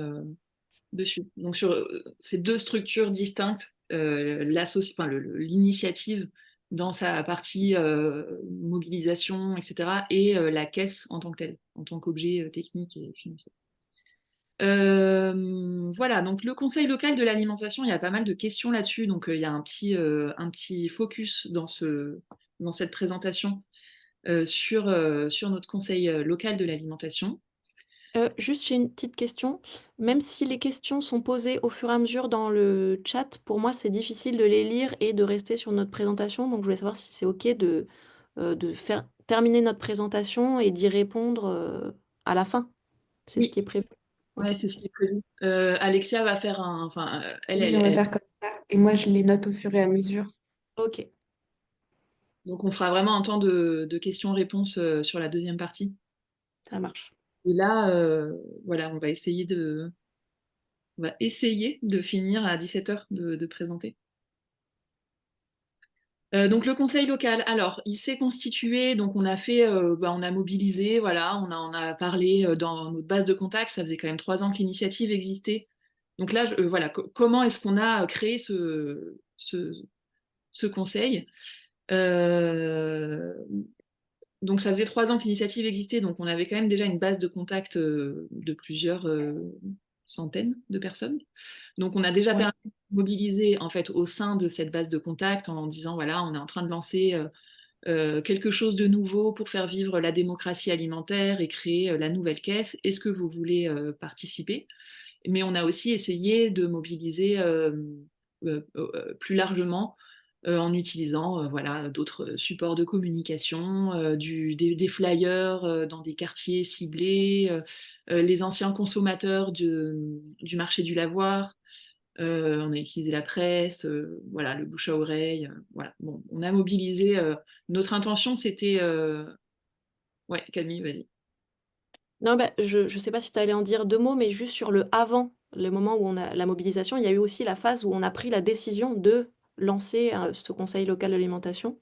S1: dessus. Donc sur ces 2 structures distinctes, l'initiative dans sa partie mobilisation, etc., et la caisse en tant que telle, en tant qu'objet technique et financier. Voilà, donc le conseil local de l'alimentation, il y a pas mal de questions là-dessus, donc il y a un petit focus dans cette présentation sur notre conseil local de l'alimentation.
S2: Juste, j'ai une petite question. Même si les questions sont posées au fur et à mesure dans le chat, pour moi, c'est difficile de les lire et de rester sur notre présentation. Donc je voulais savoir si c'est OK de faire terminer notre présentation et d'y répondre, à la fin? C'est ce
S1: Oui,
S2: qui est prévu?
S1: ouais,
S2: OK,
S1: c'est ce qui est prévu. Alexia va faire
S3: Oui, on va faire comme ça. Et moi, je les note au fur et à mesure.
S2: OK,
S1: donc on fera vraiment un temps de questions-réponses sur la deuxième partie.
S2: ça marche.
S1: Et là, voilà, on va essayer de finir à 17h de présenter. Donc le conseil local, alors il s'est constitué, donc on a fait, on a mobilisé, voilà, on a parlé dans notre base de contact, ça faisait quand même 3 ans que l'initiative existait. Donc là, voilà, comment est-ce qu'on a créé ce conseil? Euh, donc ça faisait 3 ans que l'initiative existait, donc on avait quand même déjà une base de contact de plusieurs centaines de personnes. Donc on a déjà
S2: Ouais.
S1: permis de mobiliser en fait au sein de cette base de contact en disant voilà, on est en train de lancer quelque chose de nouveau pour faire vivre la démocratie alimentaire et créer la nouvelle caisse. Est-ce que vous voulez participer? Mais on a aussi essayé de mobiliser plus largement en utilisant voilà, d'autres supports de communication, des flyers dans des quartiers ciblés, les anciens consommateurs du marché du lavoir. On a utilisé la presse, voilà, le bouche à oreille. Voilà. Bon, on a mobilisé. Notre intention, c'était. Ouais, Camille, vas-y.
S2: Non, bah, je sais pas si tu allais en dire 2 mots, mais juste sur le avant, le moment où on a la mobilisation, il y a eu aussi la phase où on a pris la décision de lancer, ce conseil local de l'alimentation.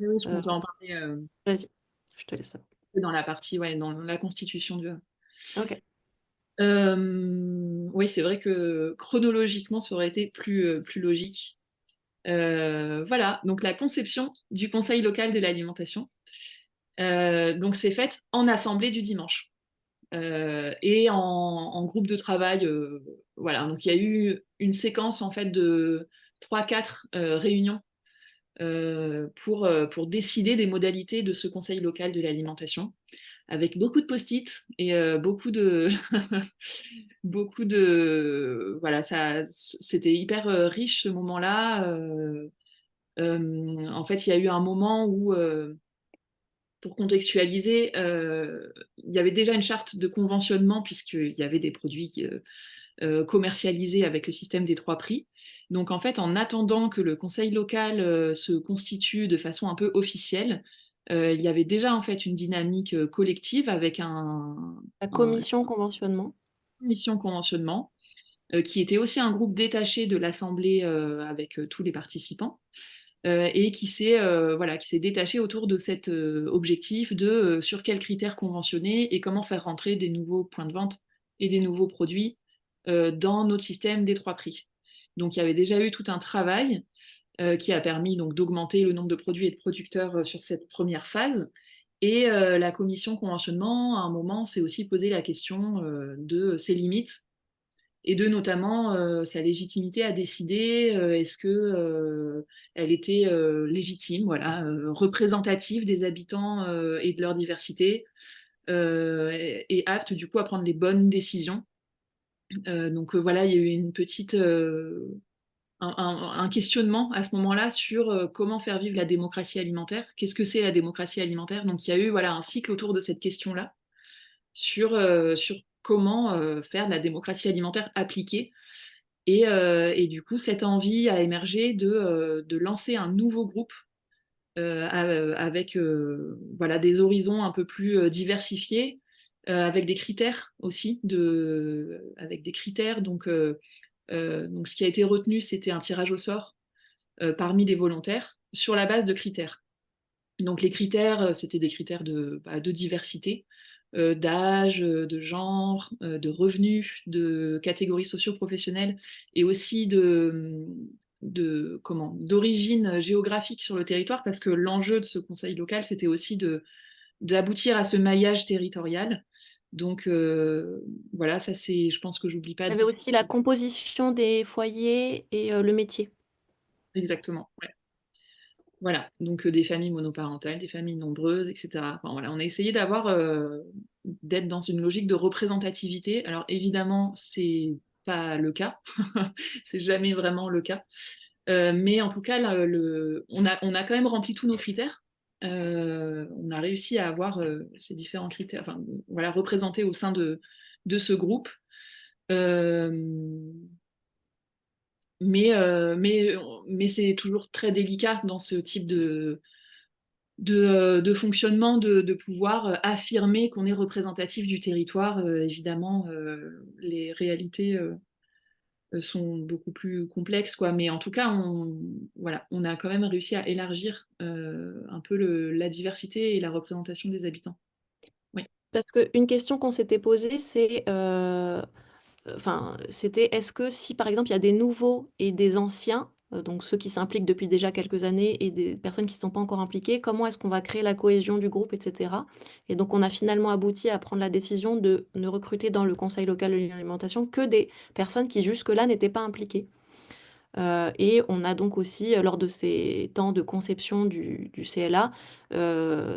S1: Oui, oui, je
S2: Heu,
S1: compte en parler
S2: Vas-y, je te laisse ça.
S1: dans la partie, ouais, dans la constitution du.
S2: OK.
S1: Oui, c'est vrai que chronologiquement, ça aurait été plus logique. Voilà, donc la conception du conseil local de l'alimentation. Donc c'est faite en assemblée du dimanche et en groupe de travail. Voilà, donc il y a eu une séquence en fait de 3-4 réunions pour décider des modalités de ce conseil local de l'alimentation, avec beaucoup de post-it et beaucoup voilà, c'était hyper riche ce moment-là. En fait, il y a eu un moment où pour contextualiser, il y avait déjà une charte de conventionnement puisqu'il y avait des produits commercialisés avec le système des 3 prix. Donc en fait, en attendant que le conseil local se constitue de façon un peu officielle, il y avait déjà en fait une dynamique collective avec
S2: La
S1: une
S2: commission conventionnement.
S1: mission conventionnement qui était aussi un groupe détaché de l'Assemblée avec tous les participants et voilà, qui s'est détaché autour de cet objectif de sur quels critères conventionner et comment faire rentrer des nouveaux points de vente et des nouveaux produits dans notre système des 3 prix. Donc il y avait déjà eu tout un travail qui a permis donc d'augmenter le nombre de produits et de producteurs sur cette première phase. Et la commission conventionnement, à un moment, s'est aussi posé la question de ses limites et de notamment sa légitimité à décider, est-ce que elle était légitime, voilà, représentative des habitants et de leur diversité, et apte du coup à prendre les bonnes décisions. Donc voilà, il y a eu une petite un questionnement à ce moment-là sur comment faire vivre la démocratie alimentaire. Qu'est-ce que c'est la démocratie alimentaire? Donc il y a eu voilà un cycle autour de cette question-là sur comment faire de la démocratie alimentaire appliquée. Et du coup, cette envie a émergé de lancer un nouveau groupe avec voilà, des horizons un peu plus diversifiés, avec des critères aussi, avec des critères. Donc, ce qui a été retenu, c'était un tirage au sort parmi des volontaires sur la base de critères. Donc les critères, c'était des critères de diversité, d'âge, de genre, de revenus, de catégories socio-professionnelles et aussi d'origine géographique sur le territoire, parce que l'enjeu de ce conseil local, c'était aussi d'aboutir à ce maillage territorial. Donc voilà, ça c'est, je pense que j'oublie pas
S2: Il y
S1: de.
S2: avait aussi la composition des foyers et le métier.
S1: Exactement. Ouais. Voilà, donc des familles monoparentales, des familles nombreuses, etc. Enfin, voilà, on a essayé d'être dans une logique de représentativité. Alors évidemment, c'est pas le cas, c'est jamais vraiment le cas. Mais en tout cas, on a quand même rempli tous nos critères. On a réussi à avoir ces différents critères, enfin voilà, représentés au sein de ce groupe. Euh, mais c'est toujours très délicat dans ce type de fonctionnement de pouvoir affirmer qu'on est représentatif du territoire. Évidemment, les réalités sont beaucoup plus complexes, quoi. Mais en tout cas, voilà, on a quand même réussi à élargir un peu la diversité et la représentation des habitants. Oui.
S2: Parce qu'une question qu'on s'était posée, c'est enfin, c'était est-ce que si par exemple il y a des nouveaux et des anciens, donc ceux qui s'impliquent depuis déjà quelques années et des personnes qui ne sont pas encore impliquées, comment est-ce qu'on va créer la cohésion du groupe, etc. Et donc on a finalement abouti à prendre la décision de ne recruter dans le conseil local de l'alimentation que des personnes qui jusque-là n'étaient pas impliquées. Et on a donc aussi, lors de ces temps de conception du CLA,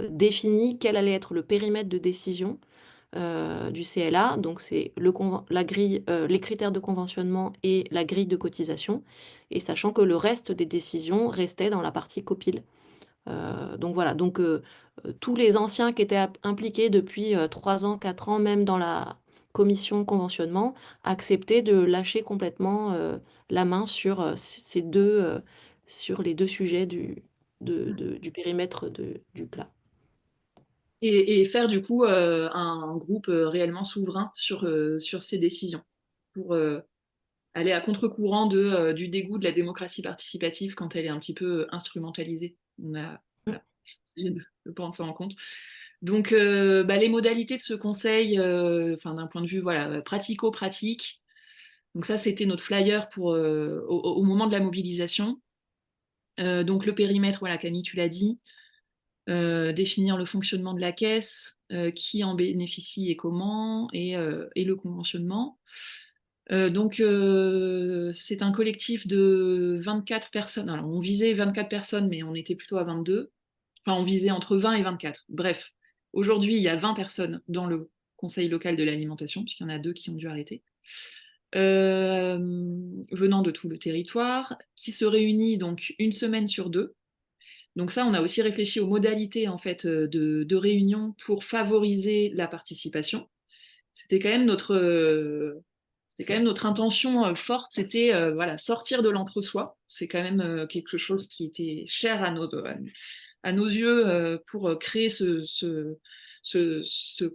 S2: défini quel allait être le périmètre de décision du CLA. Donc, c'est la grille, les critères de conventionnement et la grille de cotisation. Et sachant que le reste des décisions restait dans la partie copil. Donc voilà, donc tous les anciens qui étaient impliqués depuis 3 ans, 4 ans, même dans la commission conventionnement, acceptaient de lâcher complètement la main sur, sur les deux sujets du périmètre du CLA.
S1: Et faire du coup un groupe réellement souverain sur ces décisions pour aller à contre-courant du dégoût de la démocratie participative quand elle est un petit peu instrumentalisée. On a voilà, essayé de prendre ça en compte. Donc, les modalités de ce conseil, d'un point de vue voilà, pratico-pratique, donc ça, c'était notre flyer au moment de la mobilisation. Donc, le périmètre, voilà, Camille, tu l'as dit. Définir le fonctionnement de la caisse, qui en bénéficie et comment, et le conventionnement. C'est un collectif de 24 personnes. Alors, on visait 24 personnes, mais on était plutôt à 22. Enfin, on visait entre 20 et 24. Bref, aujourd'hui, il y a 20 personnes dans le conseil local de l'alimentation, puisqu'il y en a 2 qui ont dû arrêter, venant de tout le territoire, qui se réunit donc une semaine sur 2. Donc ça, on a aussi réfléchi aux modalités en fait de réunion pour favoriser la participation. C'était quand même notre intention forte, c'était voilà, sortir de l'entre-soi. C'est quand même quelque chose qui était cher à nos yeux pour créer ce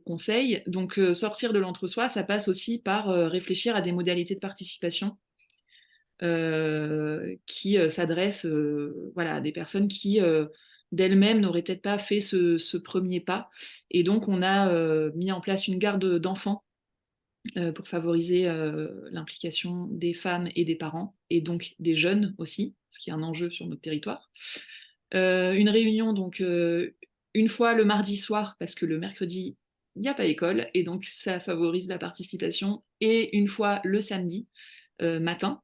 S1: conseil. Donc sortir de l'entre-soi, ça passe aussi par réfléchir à des modalités de participation qui s'adressent voilà, à des personnes qui d'elles-mêmes n'auraient peut-être pas fait ce premier pas. Et donc on a mis en place une garde d'enfants pour favoriser l'implication des femmes et des parents, et donc des jeunes aussi, ce qui est un enjeu sur notre territoire. Une réunion donc une fois le mardi soir, parce que le mercredi, il n'y a pas école, et donc ça favorise la participation, et une fois le samedi matin,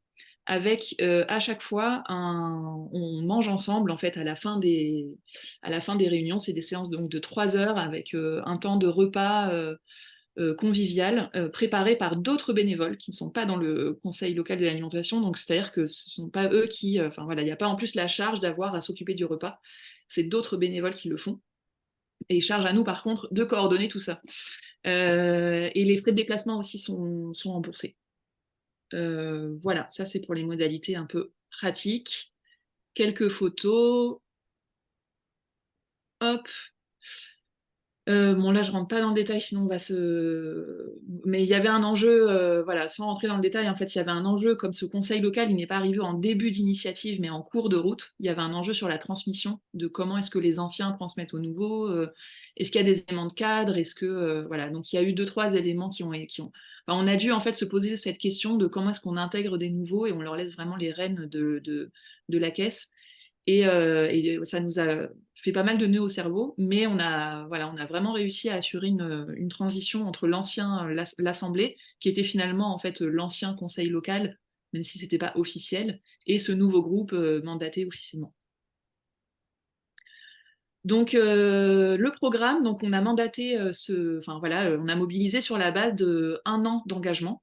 S1: avec à chaque fois on mange ensemble en fait à la fin des réunions. C'est des séances donc de 3 heures avec un temps de repas convivial préparé par d'autres bénévoles qui ne sont pas dans le conseil local de l'alimentation. Donc c'est-à-dire que ce ne sont pas eux qui, enfin voilà, il n'y a pas en plus la charge d'avoir à s'occuper du repas. C'est d'autres bénévoles qui le font. Et charge à nous par contre de coordonner tout ça. Et les frais de déplacement aussi sont remboursés. Voilà, ça c'est pour les modalités un peu pratiques. Quelques photos. Hop. Bon là je rentre pas dans le détail sinon on va se... Mais il y avait un enjeu, voilà, sans rentrer dans le détail, en fait il y avait un enjeu, comme ce conseil local il n'est pas arrivé en début d'initiative mais en cours de route, il y avait un enjeu sur la transmission, de comment est-ce que les anciens transmettent aux nouveaux, est-ce qu'il y a des éléments de cadre, est-ce que... voilà, donc il y a eu 2-3 éléments qui ont... Enfin, on a dû en fait se poser cette question de comment est-ce qu'on intègre des nouveaux et on leur laisse vraiment les rênes de la caisse. Et ça nous a fait pas mal de nœuds au cerveau, mais on a vraiment réussi à assurer une transition entre l'Assemblée, qui était finalement en fait l'ancien conseil local, même si c'était pas officiel, et ce nouveau groupe mandaté officiellement. Donc, le programme, donc on a mandaté on a mobilisé sur la base de 1 an d'engagement.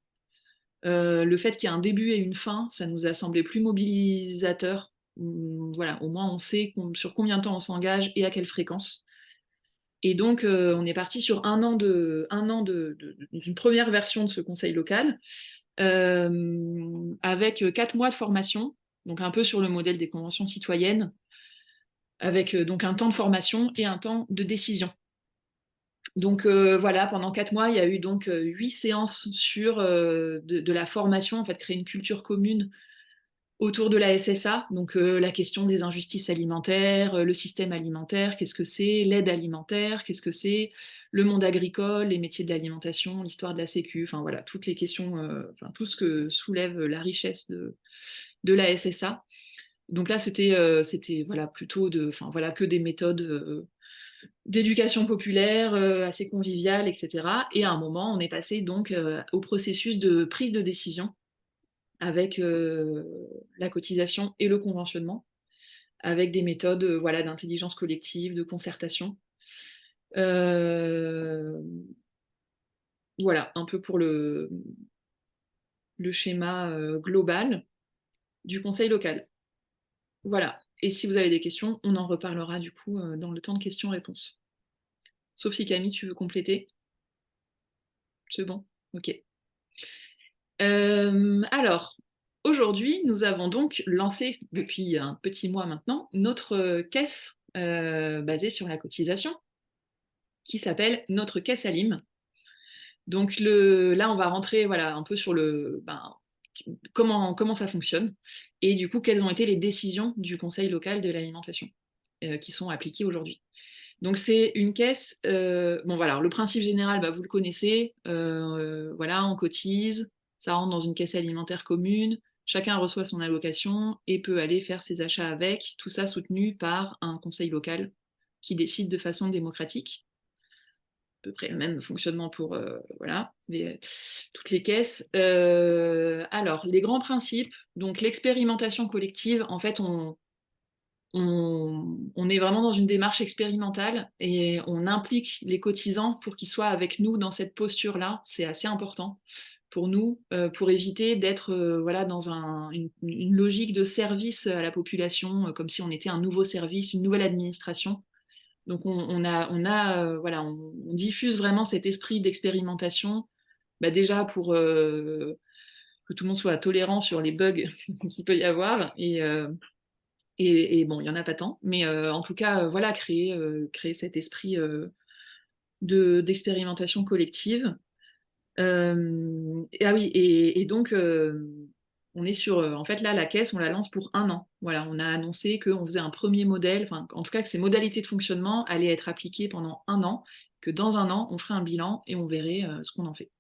S1: Le fait qu'il y ait un début et une fin, ça nous a semblé plus mobilisateur. Voilà, au moins on sait sur combien de temps on s'engage et à quelle fréquence. Et donc, on est parti sur d'une première version de ce conseil local, avec 4 mois de formation, donc un peu sur le modèle des conventions citoyennes, avec donc un temps de formation et un temps de décision. Donc voilà, pendant 4 mois, il y a eu donc 8 séances sur de la formation, en fait, créer une culture commune autour de la SSA, donc la question des injustices alimentaires, le système alimentaire, qu'est-ce que c'est, l'aide alimentaire, qu'est-ce que c'est, le monde agricole, les métiers de l'alimentation, l'histoire de la sécu, enfin voilà, toutes les questions, tout ce que soulève la richesse de la SSA. Donc là, c'était voilà, plutôt que des méthodes d'éducation populaire, assez conviviale, etc. Et à un moment, on est passé donc au processus de prise de décision avec la cotisation et le conventionnement, avec des méthodes voilà, d'intelligence collective, de concertation. Voilà, un peu pour le schéma global du conseil local. Voilà. Et si vous avez des questions, on en reparlera du coup dans le temps de questions-réponses. Sauf si Camille, tu veux compléter. C'est bon? Ok. Alors, aujourd'hui, nous avons donc lancé, depuis un petit mois maintenant, notre caisse basée sur la cotisation, qui s'appelle notre caisse Alim. Donc là, on va rentrer voilà, un peu sur comment ça fonctionne, et du coup, quelles ont été les décisions du Conseil local de l'alimentation qui sont appliquées aujourd'hui. Donc c'est une caisse, bon voilà, le principe général, vous le connaissez, voilà, on cotise, ça rentre dans une caisse alimentaire commune, chacun reçoit son allocation et peut aller faire ses achats avec, tout ça soutenu par un conseil local qui décide de façon démocratique. À peu près le même fonctionnement pour voilà, toutes les caisses. Alors, les grands principes, donc l'expérimentation collective, en fait, on est vraiment dans une démarche expérimentale et on implique les cotisants pour qu'ils soient avec nous dans cette posture-là. C'est assez important pour nous, pour éviter d'être voilà, dans une logique de service à la population, comme si on était un nouveau service, une nouvelle administration. Donc voilà, on diffuse vraiment cet esprit d'expérimentation, déjà pour que tout le monde soit tolérant sur les bugs qu'il peut y avoir, et bon, il n'y en a pas tant, mais en tout cas, voilà, créer cet esprit d'expérimentation collective. Ah oui, et donc, on est sur, en fait, là, la caisse, on la lance pour 1 an. Voilà, on a annoncé qu'on faisait un premier modèle, enfin, en tout cas, que ces modalités de fonctionnement allaient être appliquées pendant 1 an, que dans 1 an, on ferait un bilan et on verrait ce qu'on en fait.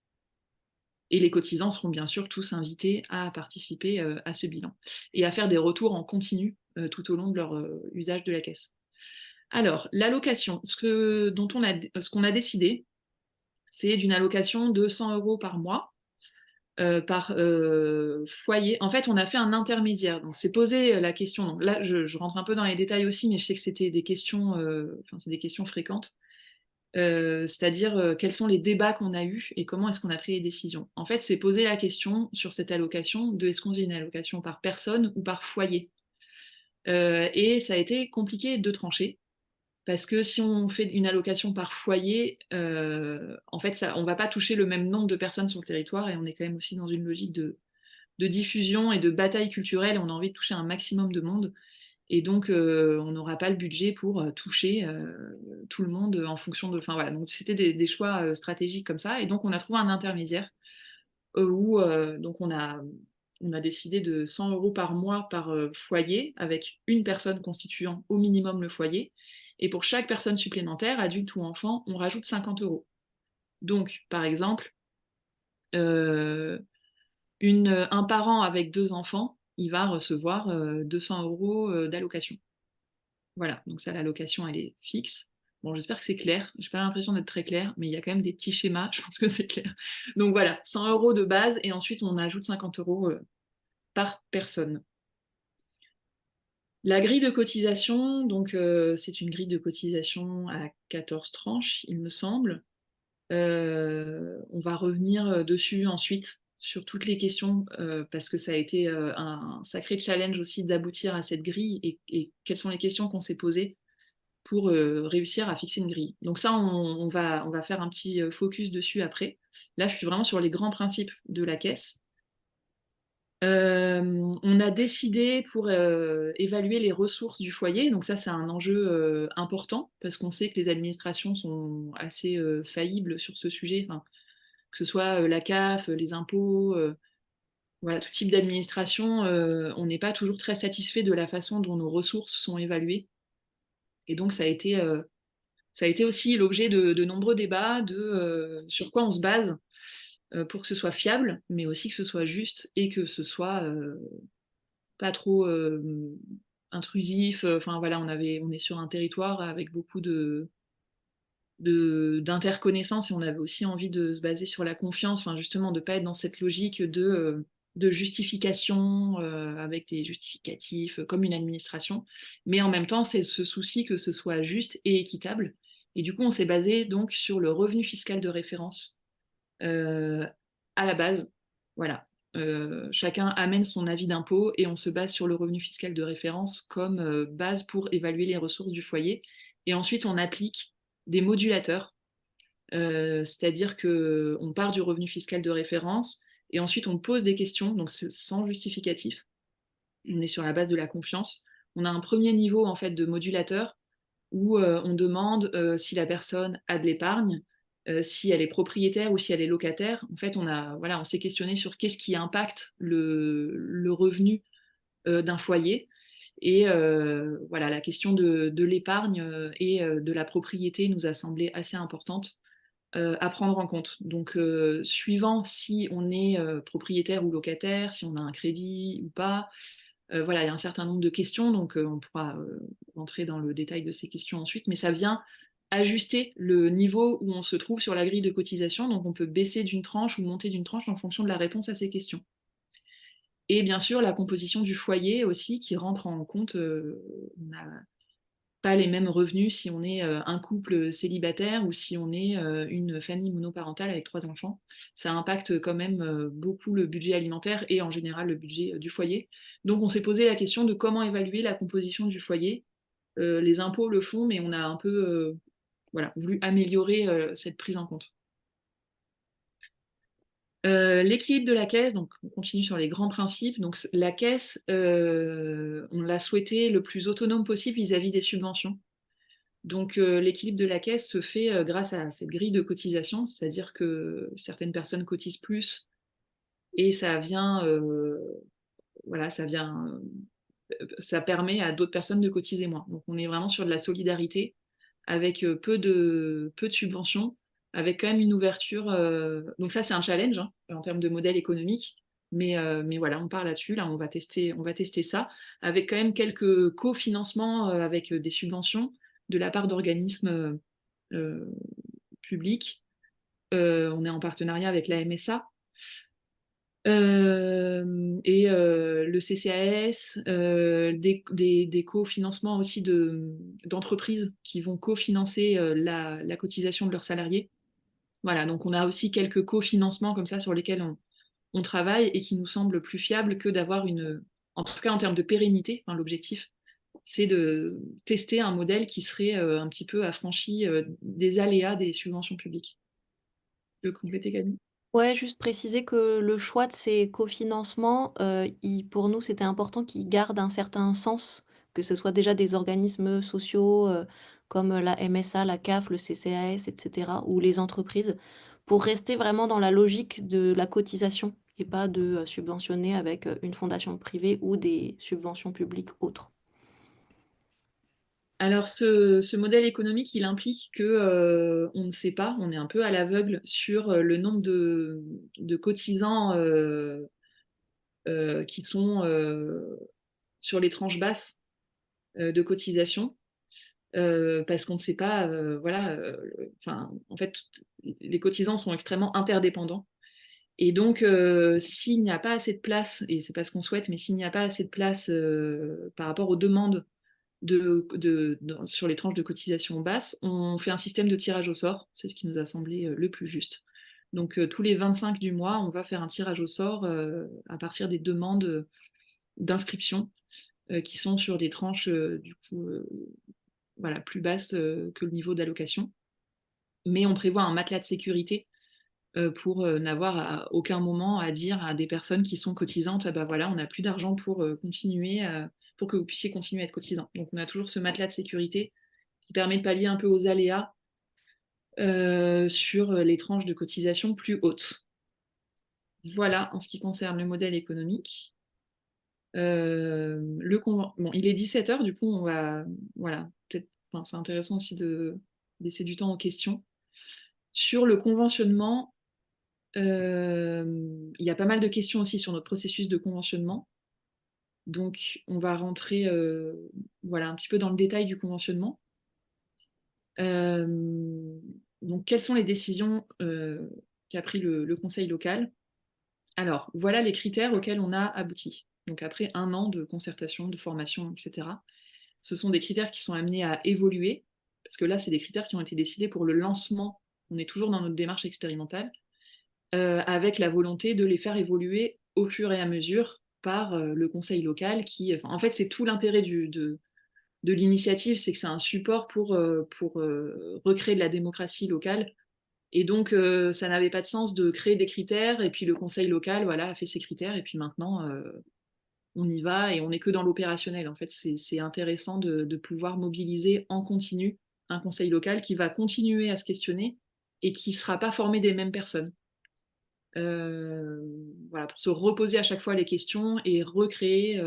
S1: Et les cotisants seront bien sûr tous invités à participer à ce bilan et à faire des retours en continu tout au long de leur usage de la caisse. Alors, l'allocation, ce qu'on a décidé, c'est d'une allocation de 100 € par mois par foyer. En fait, on a fait un intermédiaire. Donc, c'est posé la question. Donc, là, je rentre un peu dans les détails aussi, mais je sais que c'était des questions, c'est des questions fréquentes. C'est-à-dire quels sont les débats qu'on a eus et comment est-ce qu'on a pris les décisions. En fait, c'est poser la question sur cette allocation de est-ce qu'on fait une allocation par personne ou par foyer. Et ça a été compliqué de trancher. Parce que si on fait une allocation par foyer, en fait, on ne va pas toucher le même nombre de personnes sur le territoire et on est quand même aussi dans une logique de diffusion et de bataille culturelle. On a envie de toucher un maximum de monde. Et donc, on n'aura pas le budget pour toucher tout le monde en fonction de. Enfin voilà, donc c'était des choix stratégiques comme ça. Et donc, on a trouvé un intermédiaire où donc on a décidé de 100 € par mois par foyer, avec une personne constituant au minimum le foyer. Et pour chaque personne supplémentaire, adulte ou enfant, on rajoute 50 €. Donc, par exemple, un parent avec 2 enfants, il va recevoir 200 € d'allocation. Voilà, donc ça, l'allocation, elle est fixe. Bon, j'espère que c'est clair. J'ai pas l'impression d'être très clair, mais il y a quand même des petits schémas, je pense que c'est clair. Donc voilà, 100 € de base, et ensuite on ajoute 50 € par personne. La grille de cotisation, donc c'est une grille de cotisation à 14 tranches, il me semble. On va revenir dessus ensuite sur toutes les questions parce que ça a été un sacré challenge aussi d'aboutir à cette grille et quelles sont les questions qu'on s'est posées pour réussir à fixer une grille. Donc ça, on va faire un petit focus dessus après. Là, je suis vraiment sur les grands principes de la caisse. On a décidé pour évaluer les ressources du foyer, donc ça c'est un enjeu important parce qu'on sait que les administrations sont assez faillibles sur ce sujet, enfin, que ce soit la CAF, les impôts, voilà, tout type d'administration, on n'est pas toujours très satisfait de la façon dont nos ressources sont évaluées. Et donc ça a été aussi l'objet de nombreux débats sur quoi on se base pour que ce soit fiable, mais aussi que ce soit juste et que ce soit pas trop intrusif. Enfin voilà, on est sur un territoire avec beaucoup d'interconnaissance et on avait aussi envie de se baser sur la confiance, enfin justement de pas être dans cette logique de justification avec des justificatifs comme une administration, mais en même temps c'est ce souci que ce soit juste et équitable. Et du coup on s'est basé donc sur le revenu fiscal de référence euh, à la base. Voilà. Chacun amène son avis d'impôt et on se base sur le revenu fiscal de référence comme base pour évaluer les ressources du foyer. Et ensuite, on applique des modulateurs, c'est-à-dire qu'on part du revenu fiscal de référence et ensuite on pose des questions, donc sans justificatif. On est sur la base de la confiance. On a un premier niveau en fait de modulateur où on demande si la personne a de l'épargne, si elle est propriétaire ou si elle est locataire. En fait, on s'est questionné sur qu'est-ce qui impacte le revenu d'un foyer. Et voilà, la question de l'épargne et de la propriété nous a semblé assez importante à prendre en compte. Donc, suivant si on est propriétaire ou locataire, si on a un crédit ou pas, voilà, il y a un certain nombre de questions, donc on pourra rentrer dans le détail de ces questions ensuite, mais ça vient ajuster le niveau où on se trouve sur la grille de cotisation, donc on peut baisser d'une tranche ou monter d'une tranche en fonction de la réponse à ces questions. Et bien sûr, la composition du foyer aussi qui rentre en compte, on n'a pas les mêmes revenus si on est un couple célibataire ou si on est une famille monoparentale avec 3 enfants. Ça impacte quand même beaucoup le budget alimentaire et en général le budget du foyer. Donc on s'est posé la question de comment évaluer la composition du foyer. Les impôts le font, mais on a un peu voilà, voulu améliorer cette prise en compte. L'équilibre de la caisse, donc on continue sur les grands principes. Donc la caisse, on l'a souhaité le plus autonome possible vis-à-vis des subventions. Donc l'équilibre de la caisse se fait grâce à cette grille de cotisation, c'est-à-dire que certaines personnes cotisent plus et voilà, ça permet à d'autres personnes de cotiser moins. Donc on est vraiment sur de la solidarité avec peu de subventions, avec quand même une ouverture. Donc ça c'est un challenge hein, en termes de modèle économique. Mais voilà, on part là-dessus. Là, on va tester ça avec quand même quelques cofinancements avec des subventions de la part d'organismes publics. On est en partenariat avec la MSA et le CCAS, des cofinancements aussi d'entreprises qui vont cofinancer la cotisation de leurs salariés. Voilà, donc on a aussi quelques cofinancements comme ça sur lesquels on travaille et qui nous semblent plus fiables que d'avoir en tout cas en termes de pérennité, enfin, l'objectif, c'est de tester un modèle qui serait un petit peu affranchi des aléas des subventions publiques. Tu veux compléter, Camille?
S2: Ouais, juste préciser que le choix de ces cofinancements, pour nous, c'était important qu'ils gardent un certain sens, que ce soit déjà des organismes sociaux, comme la MSA, la CAF, le CCAS, et cetera, ou les entreprises, pour rester vraiment dans la logique de la cotisation et pas de, subventionner avec, une fondation privée ou des subventions publiques autres.
S1: Alors, ce modèle économique, il implique que on ne sait pas, on est un peu à l'aveugle sur le nombre de cotisants qui sont sur les tranches basses de cotisation, parce qu'on ne sait pas, voilà, enfin, en fait, les cotisants sont extrêmement interdépendants. Et donc, s'il n'y a pas assez de place, et c'est pas ce qu'on souhaite, mais s'il n'y a pas assez de place par rapport aux demandes sur les tranches de cotisation basses, on fait un système de tirage au sort. C'est ce qui nous a semblé le plus juste. Donc, tous les 25 du mois, on va faire un tirage au sort à partir des demandes d'inscription qui sont sur des tranches voilà, plus basses que le niveau d'allocation. Mais on prévoit un matelas de sécurité pour n'avoir à aucun moment à dire à des personnes qui sont cotisantes, ah bah voilà, on n'a plus d'argent pour continuer, pour que vous puissiez continuer à être cotisant. Donc on a toujours ce matelas de sécurité qui permet de pallier un peu aux aléas sur les tranches de cotisation plus hautes. Voilà en ce qui concerne le modèle économique. Bon, il est 17h, du coup on va, voilà, peut-être, c'est intéressant aussi de laisser du temps aux questions. Sur le conventionnement, il y a pas mal de questions aussi sur notre processus de conventionnement. Donc, on va rentrer voilà, un petit peu dans le détail du conventionnement. Donc, quelles sont les décisions qu'a pris le conseil local? Alors, voilà les critères auxquels on a abouti. Donc, après 1 an de concertation, de formation, etc. Ce sont des critères qui sont amenés à évoluer, parce que là, c'est des critères qui ont été décidés pour le lancement. On est toujours dans notre démarche expérimentale. Avec la volonté de les faire évoluer au fur et à mesure par le conseil local en fait, c'est tout l'intérêt de l'initiative, c'est que c'est un support pour recréer de la démocratie locale. Et donc, ça n'avait pas de sens de créer des critères, et puis le conseil local, voilà, a fait ses critères, et puis maintenant, on y va, et on n'est que dans l'opérationnel. En fait, c'est intéressant de pouvoir mobiliser en continu un conseil local qui va continuer à se questionner et qui ne sera pas formé des mêmes personnes. Voilà, pour se reposer à chaque fois les questions et recréer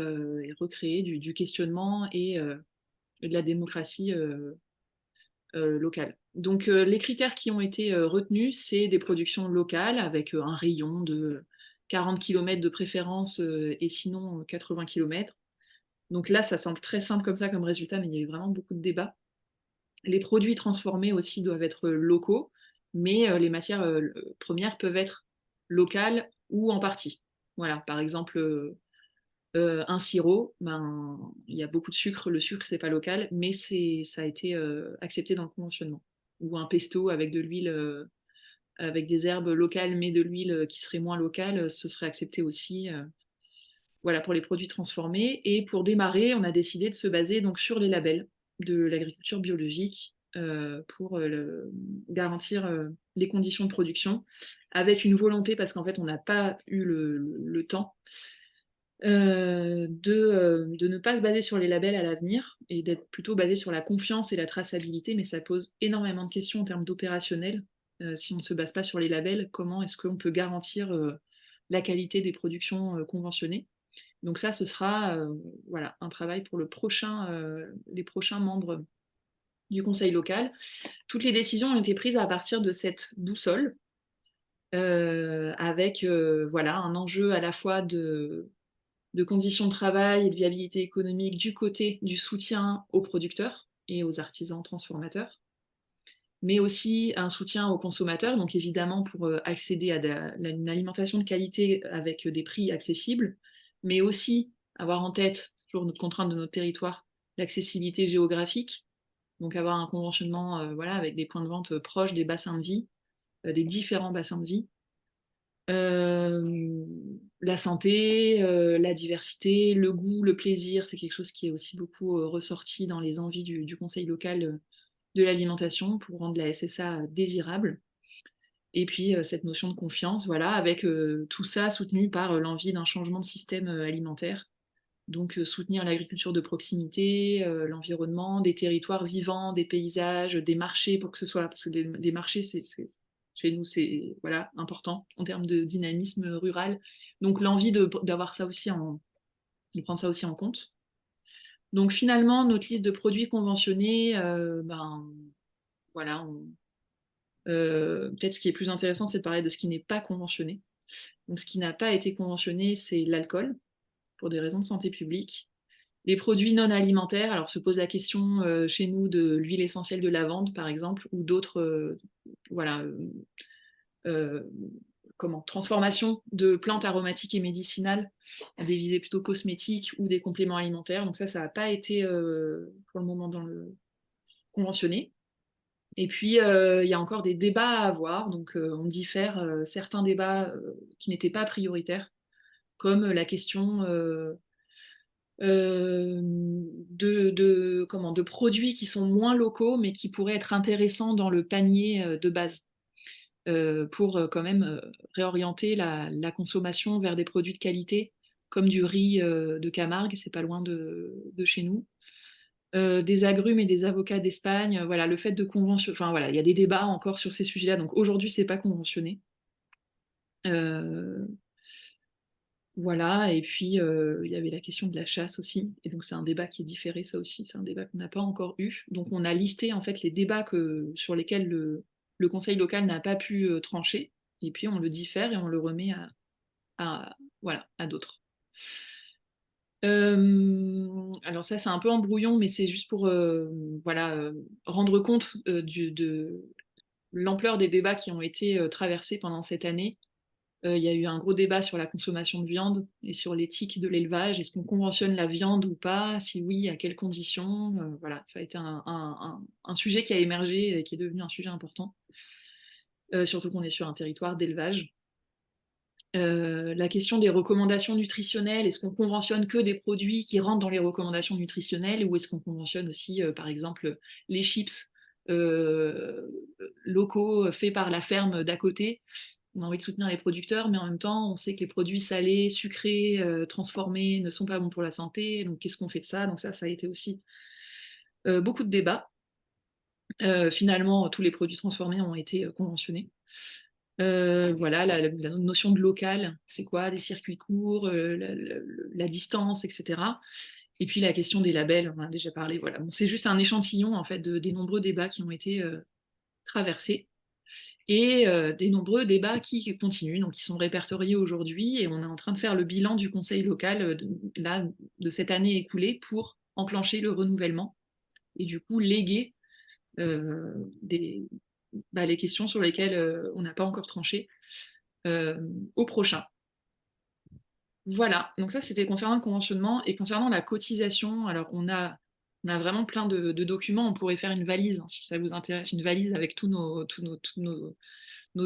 S1: du questionnement et de la démocratie locale. Donc les critères qui ont été retenus, c'est des productions locales avec un rayon de 40 km de préférence et sinon 80 km. Donc là, ça semble très simple comme ça comme résultat, mais il y a eu vraiment beaucoup de débats. Les produits transformés aussi doivent être locaux, mais les matières premières peuvent être locales ou en partie. Voilà, par exemple, un sirop, ben, il y a beaucoup de sucre, le sucre c'est pas local, mais ça a été accepté dans le conventionnement. Ou un pesto avec de l'huile, avec des herbes locales, mais de l'huile qui serait moins locale, ce serait accepté aussi. Voilà pour les produits transformés. Et pour démarrer, on a décidé de se baser donc sur les labels de l'agriculture biologique pour garantir les conditions de production, avec une volonté, parce qu'en fait on n'a pas eu le temps, de ne pas se baser sur les labels à l'avenir et d'être plutôt basé sur la confiance et la traçabilité, mais ça pose énormément de questions en termes d'opérationnel. Si on ne se base pas sur les labels, comment est-ce qu'on peut garantir la qualité des productions conventionnées? Donc ça, ce sera voilà, un travail pour les prochains membres du conseil local. Toutes les décisions ont été prises à partir de cette boussole, avec voilà, un enjeu à la fois de conditions de travail et de viabilité économique du côté du soutien aux producteurs et aux artisans transformateurs, mais aussi un soutien aux consommateurs, donc évidemment pour accéder à une alimentation de qualité avec des prix accessibles, mais aussi avoir en tête, toujours notre contrainte de notre territoire, l'accessibilité géographique, donc avoir un conventionnement voilà, avec des points de vente proches des bassins de vie, des différents bassins de vie. La santé, la diversité, le goût, le plaisir, c'est quelque chose qui est aussi beaucoup ressorti dans les envies du conseil local de l'alimentation pour rendre la SSA désirable. Et puis cette notion de confiance, voilà, avec tout ça soutenu par l'envie d'un changement de système alimentaire. Donc soutenir l'agriculture de proximité, l'environnement, des territoires vivants, des paysages, des marchés pour que ce soit, parce que des marchés, chez nous, c'est voilà, important en termes de dynamisme rural. Donc l'envie d'avoir ça aussi de prendre ça aussi en compte. Donc finalement, notre liste de produits conventionnés, ben voilà, peut-être ce qui est plus intéressant, c'est de parler de ce qui n'est pas conventionné. Donc ce qui n'a pas été conventionné, c'est l'alcool, pour des raisons de santé publique. Les produits non alimentaires, alors se pose la question chez nous de l'huile essentielle de lavande, par exemple, ou d'autres voilà, transformation de plantes aromatiques et médicinales à des visées plutôt cosmétiques ou des compléments alimentaires. Donc ça n'a pas été pour le moment conventionné. Et puis, il y a encore des débats à avoir, donc on diffère certains débats qui n'étaient pas prioritaires, comme la question de produits qui sont moins locaux, mais qui pourraient être intéressants dans le panier de base, pour quand même réorienter la consommation vers des produits de qualité, comme du riz de Camargue, c'est pas loin de chez nous. Des agrumes et des avocats d'Espagne, voilà, le fait de conventionner, enfin voilà, il y a des débats encore sur ces sujets-là, donc aujourd'hui c'est pas conventionné. Voilà, et puis il y avait la question de la chasse aussi, et donc c'est un débat qui est différé, ça aussi, c'est un débat qu'on n'a pas encore eu. Donc on a listé en fait les débats sur lesquels le conseil local n'a pas pu trancher, et puis on le diffère et on le remet voilà, à d'autres. Alors ça c'est un peu embrouillon, mais c'est juste pour voilà, rendre compte de l'ampleur des débats qui ont été traversés pendant cette année. Il y a eu un gros débat sur la consommation de viande et sur l'éthique de l'élevage. Est-ce qu'on conventionne la viande ou pas? Si oui, à quelles conditions? Voilà, ça a été un sujet qui a émergé et qui est devenu un sujet important, surtout qu'on est sur un territoire d'élevage. La question des recommandations nutritionnelles, est-ce qu'on conventionne que des produits qui rentrent dans les recommandations nutritionnelles, ou est-ce qu'on conventionne aussi, par exemple, les chips locaux faits par la ferme d'à côté? On a envie de soutenir les producteurs, mais en même temps, on sait que les produits salés, sucrés, transformés ne sont pas bons pour la santé, donc qu'est-ce qu'on fait de ça? Donc ça a été aussi beaucoup de débats. Finalement, tous les produits transformés ont été conventionnés. Voilà, la notion de local, c'est quoi? Des circuits courts, la distance, etc. Et puis la question des labels, on en a déjà parlé. Voilà. Bon, c'est juste un échantillon en fait des nombreux débats qui ont été traversés, et des nombreux débats qui continuent, donc qui sont répertoriés aujourd'hui, et on est en train de faire le bilan du conseil local de cette année écoulée pour enclencher le renouvellement et du coup léguer les questions sur lesquelles on n'a pas encore tranché au prochain. Voilà, donc ça c'était concernant le conventionnement. Et concernant la cotisation, alors on a vraiment plein de documents. On pourrait faire une valise, hein, si ça vous intéresse, une valise avec tous nos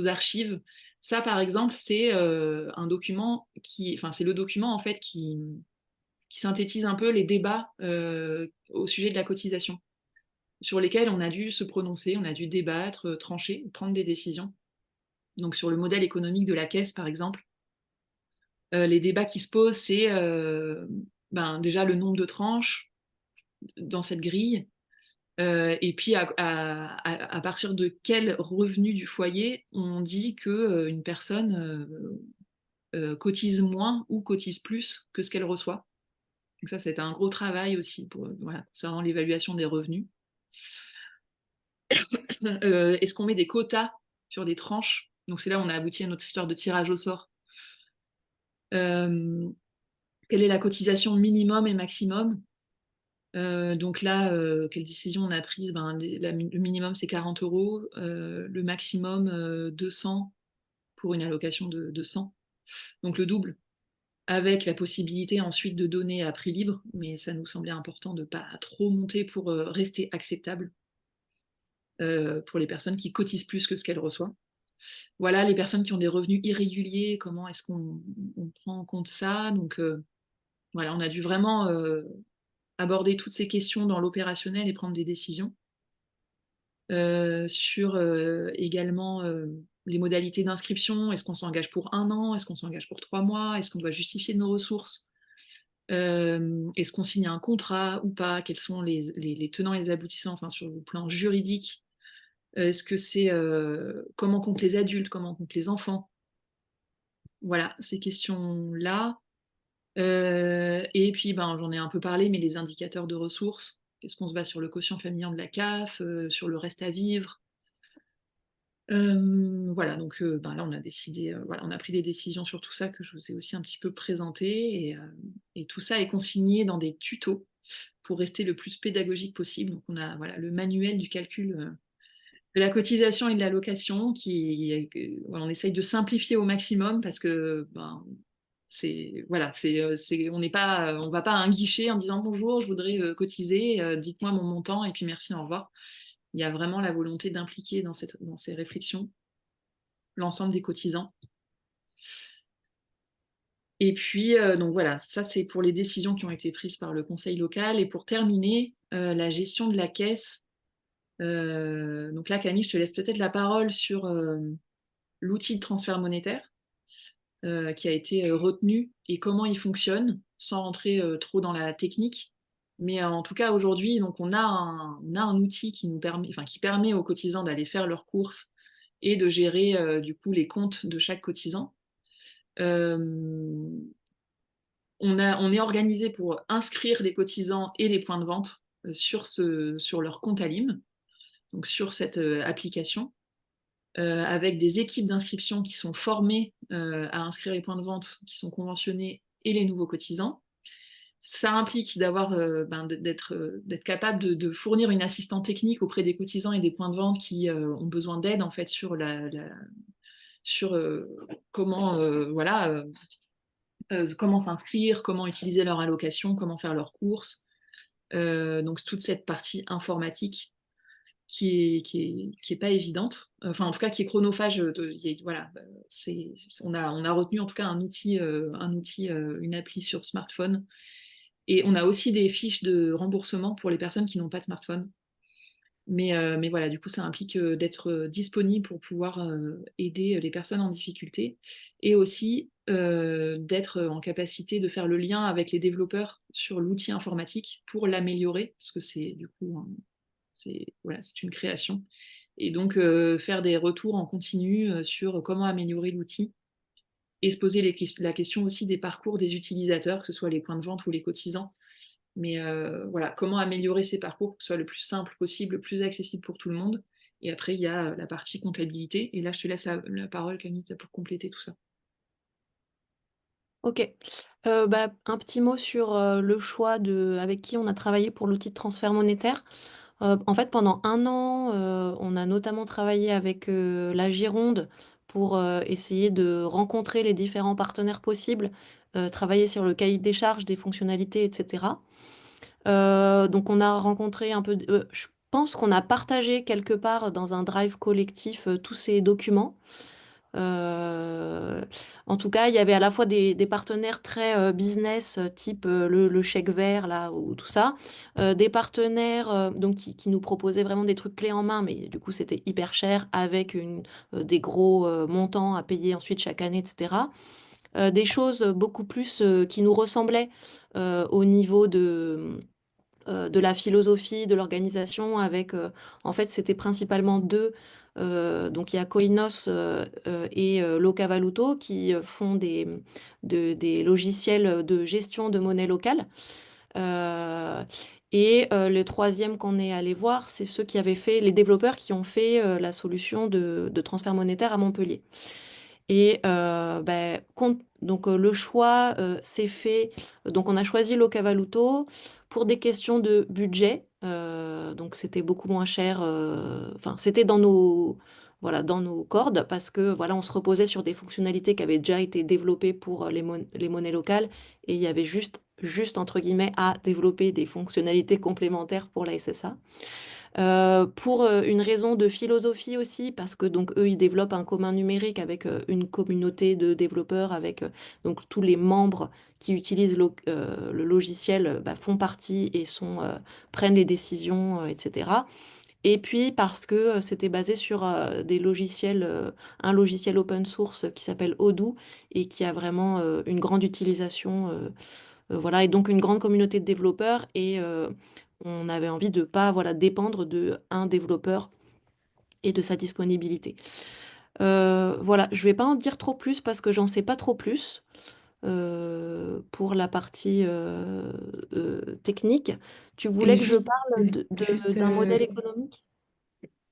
S1: archives. Ça par exemple, c'est un document c'est le document en fait qui synthétise un peu les débats au sujet de la cotisation, sur lesquels on a dû se prononcer, on a dû débattre, trancher, prendre des décisions. Donc sur le modèle économique de la caisse par exemple, les débats qui se posent, c'est déjà le nombre de tranches dans cette grille, et puis à partir de quel revenu du foyer on dit qu'une personne cotise moins ou cotise plus que ce qu'elle reçoit. Donc ça, c'était un gros travail aussi concernant l'évaluation des revenus. Est-ce qu'on met des quotas sur des tranches? Donc c'est là où on a abouti à notre histoire de tirage au sort. Quelle est la cotisation minimum et maximum? Donc là, quelle décision on a prise? Le minimum c'est 40 €, le maximum 200 pour une allocation de 100, donc le double, avec la possibilité ensuite de donner à prix libre, mais ça nous semblait important de ne pas trop monter pour rester acceptable pour les personnes qui cotisent plus que ce qu'elles reçoivent. Voilà, les personnes qui ont des revenus irréguliers, comment est-ce qu'on prend en compte ça? Donc voilà, on a dû vraiment aborder toutes ces questions dans l'opérationnel et prendre des décisions. Sur également les modalités d'inscription. Est-ce qu'on s'engage pour 1 an? Est-ce qu'on s'engage pour 3 mois? Est-ce qu'on doit justifier de nos ressources? Est-ce qu'on signe un contrat ou pas? Quels sont les tenants et les aboutissants, enfin, sur le plan juridique? Est-ce que c'est comment on compte les adultes? Comment on compte les enfants? Voilà, ces questions-là. Et puis, j'en ai un peu parlé, mais les indicateurs de ressources. Est-ce qu'on se base sur le quotient familial de la CAF, sur le reste à vivre? Voilà, donc là, on a décidé, on a pris des décisions sur tout ça que je vous ai aussi un petit peu présenté, et tout ça est consigné dans des tutos pour rester le plus pédagogique possible. Donc on a le manuel du calcul de la cotisation et de la location, on essaye de simplifier au maximum parce que voilà, on va pas à un guichet en disant bonjour, je voudrais cotiser, dites-moi mon montant et puis merci, au revoir. Il y a vraiment la volonté d'impliquer dans ces réflexions l'ensemble des cotisants. Et puis, donc voilà, ça c'est pour les décisions qui ont été prises par le conseil local. Et pour terminer, la gestion de la caisse. Donc là, Camille, je te laisse peut-être la parole sur l'outil de transfert monétaire qui a été retenu et comment il fonctionne, sans rentrer trop dans la technique. Mais en tout cas, aujourd'hui, donc on a un outil qui permet aux cotisants d'aller faire leurs courses et de gérer du coup les comptes de chaque cotisant. Euh, on est organisé pour inscrire les cotisants et les points de vente sur leur compte ALIM, donc sur cette application, avec des équipes d'inscription qui sont formées à inscrire les points de vente qui sont conventionnés et les nouveaux cotisants. Ça implique d'être capable de fournir une assistante technique auprès des cotisants et des points de vente qui ont besoin d'aide en fait sur comment comment s'inscrire, comment utiliser leur allocation, comment faire leurs courses. Donc toute cette partie informatique qui est pas évidente, enfin en tout cas qui est chronophage. Voilà, on a retenu en tout cas un outil, une appli sur smartphone, et on a aussi des fiches de remboursement pour les personnes qui n'ont pas de smartphone. Mais voilà, du coup, ça implique d'être disponible pour pouvoir aider les personnes en difficulté, et aussi d'être en capacité de faire le lien avec les développeurs sur l'outil informatique pour l'améliorer, parce que c'est du coup, voilà, c'est une création. Et donc, faire des retours en continu sur comment améliorer l'outil, et se poser la question aussi des parcours des utilisateurs, que ce soit les points de vente ou les cotisants. Mais voilà, comment améliorer ces parcours pour que ce soit le plus simple possible, le plus accessible pour tout le monde. Et après, il y a la partie comptabilité. Et là, je te laisse la parole, Camille, pour compléter tout ça.
S2: Ok. Un petit mot sur le choix avec qui on a travaillé pour l'outil de transfert monétaire. En fait, pendant un an, on a notamment travaillé avec la Gironde pour essayer de rencontrer les différents partenaires possibles, travailler sur le cahier des charges, des fonctionnalités, etc. Donc on a rencontré un peu, je pense qu'on a partagé quelque part dans un drive collectif tous ces documents. Euh, En tout cas, il y avait à la fois des partenaires très business, type le chèque vert là ou tout ça, des partenaires donc qui nous proposaient vraiment des trucs clés en main, mais du coup c'était hyper cher avec des gros montants à payer ensuite chaque année, etc. Des choses beaucoup plus qui nous ressemblaient au niveau de la philosophie, de l'organisation, avec, en fait, c'était principalement deux. Donc, il y a Koinos et Loca Valuto qui font des logiciels de gestion de monnaie locale. Euh, le troisième qu'on est allé voir, c'est ceux qui avaient fait, les développeurs qui ont fait la solution de transfert monétaire à Montpellier. Donc le choix s'est fait. Donc on a choisi Locavaluto pour des questions de budget. Donc c'était beaucoup moins cher. Enfin, c'était dans nos cordes parce que voilà, on se reposait sur des fonctionnalités qui avaient déjà été développées pour les monnaies locales, et il y avait juste entre guillemets à développer des fonctionnalités complémentaires pour la SSA. Pour une raison de philosophie aussi, parce que donc eux, ils développent un commun numérique avec une communauté de développeurs, avec donc tous les membres qui utilisent le logiciel font partie et prennent les décisions, etc. Et puis parce que c'était basé sur un logiciel open source qui s'appelle Odoo et qui a vraiment une grande utilisation. Voilà, et donc une grande communauté de développeurs, et on avait envie de pas voilà, dépendre de un développeur et de sa disponibilité. Voilà, je vais pas en dire trop plus parce que j'en sais pas trop plus pour la partie technique. Tu voulais
S3: Et
S2: que je
S3: juste,
S2: parle
S3: juste
S2: d'un modèle économique?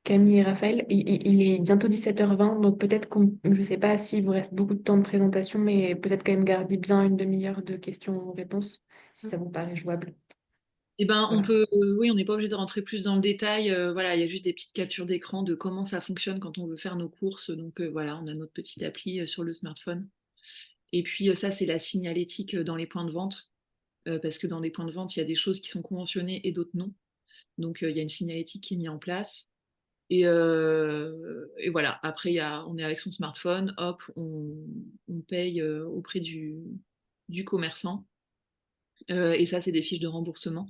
S3: Camille et Raphaël, il est bientôt 17h20, donc peut-être je ne sais pas s'il vous reste beaucoup de temps de présentation, mais peut-être quand même garder bien une demi-heure de questions-réponses, si ça vous paraît jouable.
S1: Eh ben, on
S3: Voilà.
S1: peut, oui, on n'est pas obligé de rentrer plus dans le détail. Voilà, il y a juste des petites captures d'écran de comment ça fonctionne quand on veut faire nos courses. Donc voilà, on a notre petite appli sur le smartphone. Et puis ça, c'est la signalétique dans les points de vente. Parce que dans les points de vente, il y a des choses qui sont conventionnées et d'autres non. Donc il y a une signalétique qui est mise en place. Et voilà, après, on est avec son smartphone, hop, on paye auprès du commerçant. Et ça, c'est des fiches de remboursement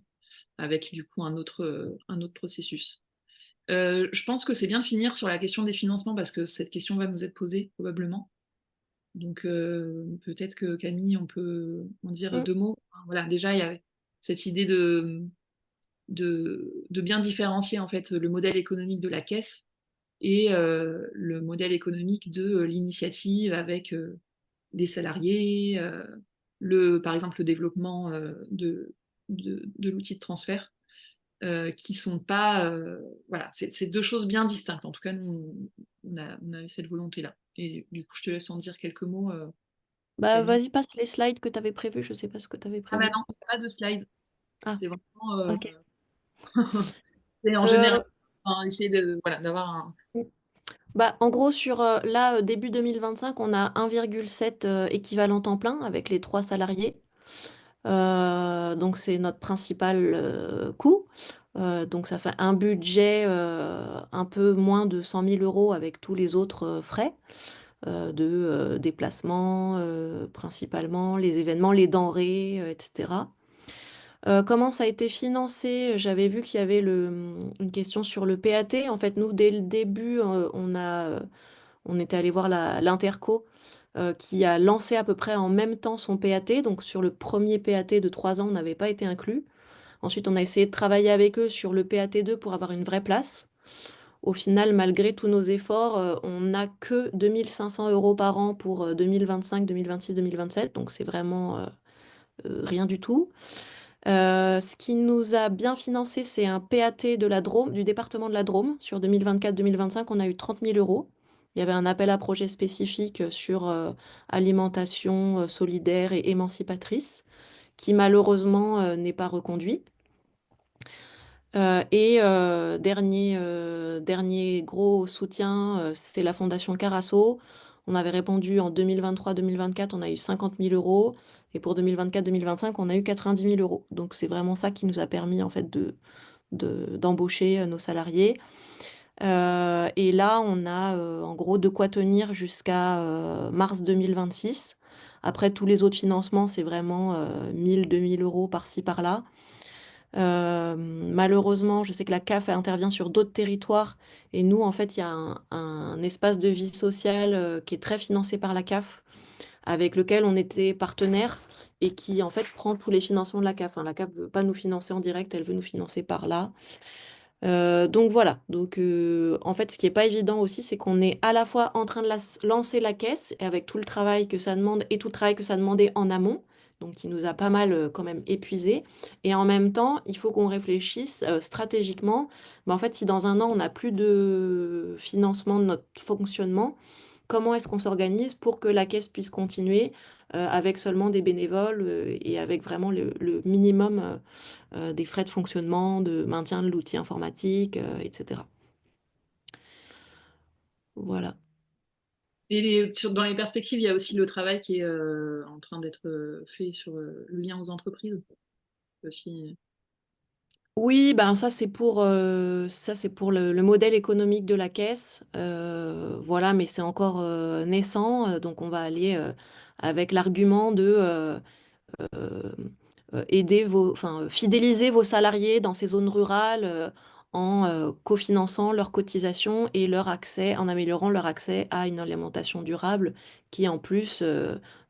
S1: avec du coup un autre processus. Je pense que c'est bien de finir sur la question des financements parce que cette question va nous être posée probablement. Donc peut-être que Camille, on peut en dire
S2: Mm.
S1: deux mots. Enfin, voilà, déjà, il y a cette idée de bien différencier en fait le modèle économique de la caisse et le modèle économique de l'initiative avec les salariés, par exemple le développement de l'outil de transfert, qui sont pas... voilà, c'est deux choses bien distinctes. En tout cas, nous, on a eu cette volonté-là. Et du coup, je te laisse en dire quelques mots,
S2: Bah,
S1: Camille.
S2: vas-y, passe les slides que tu avais prévus. Je sais pas ce que tu avais
S1: Ah bah
S2: prévu.
S1: non, il n'y a pas de slide.
S2: Ah,
S1: C'est vraiment...
S2: ok.
S1: c'est en général,
S2: Euh,
S1: enfin, essayer de, voilà, d'avoir un...
S2: Bah, en gros, début 2025, on a 1,7 équivalent temps plein avec les 3 salariés. Donc, c'est notre principal coût. Donc, ça fait un budget un peu moins de 100 000 euros avec tous les autres frais de déplacement, principalement, les événements, les denrées, etc. Comment ça a été financé? J'avais vu qu'il y avait une question sur le PAT. En fait, nous, dès le début, on était allé voir l'Interco qui a lancé à peu près en même temps son PAT. Donc, sur le premier PAT de 3 ans, on n'avait pas été inclus. Ensuite, on a essayé de travailler avec eux sur le PAT 2 pour avoir une vraie place. Au final, malgré tous nos efforts, on n'a que 2500 euros par an pour 2025, 2026, 2027. Donc, c'est vraiment rien du tout. Ce qui nous a bien financé, c'est un PAT de la Drôme, du département de la Drôme. Sur 2024-2025, on a eu 30 000 euros. Il y avait un appel à projet spécifique sur alimentation solidaire et émancipatrice, qui malheureusement n'est pas reconduit. Dernier gros soutien, c'est la Fondation Carasso. On avait répondu en 2023-2024, on a eu 50 000 euros. Et pour 2024-2025, on a eu 90 000 euros. Donc c'est vraiment ça qui nous a permis en fait d'embaucher nos salariés. Et là, on a en gros de quoi tenir jusqu'à mars 2026. Après, tous les autres financements, c'est vraiment 1000, 2000 euros par-ci, par-là. Malheureusement, je sais que la CAF intervient sur d'autres territoires et nous, en fait, il y a un espace de vie sociale qui est très financé par la CAF, avec lequel on était partenaire et qui, en fait, prend tous les financements de la CAF. Hein, la CAF ne veut pas nous financer en direct, elle veut nous financer par là. Donc voilà. Donc en fait, ce qui est pas évident aussi, c'est qu'on est à la fois en train de lancer la caisse et avec tout le travail que ça demande et tout le travail que ça demandait en amont, donc qui nous a pas mal quand même épuisé. Et en même temps, il faut qu'on réfléchisse stratégiquement. Mais en fait, si dans un an on n'a plus de financement de notre fonctionnement, comment est-ce qu'on s'organise pour que la caisse puisse continuer avec seulement des bénévoles et avec vraiment le minimum des frais de fonctionnement, de maintien de l'outil informatique, etc. Voilà.
S1: Et dans les perspectives, il y a aussi le travail qui est en train d'être fait sur le lien aux entreprises. Aussi.
S2: Oui, ben ça c'est pour le modèle économique de la caisse. Voilà, mais c'est encore naissant, donc on va aller avec l'argument de euh, fidéliser vos salariés dans ces zones rurales en cofinançant leurs cotisations et leur accès, en améliorant leur accès à une alimentation durable qui en plus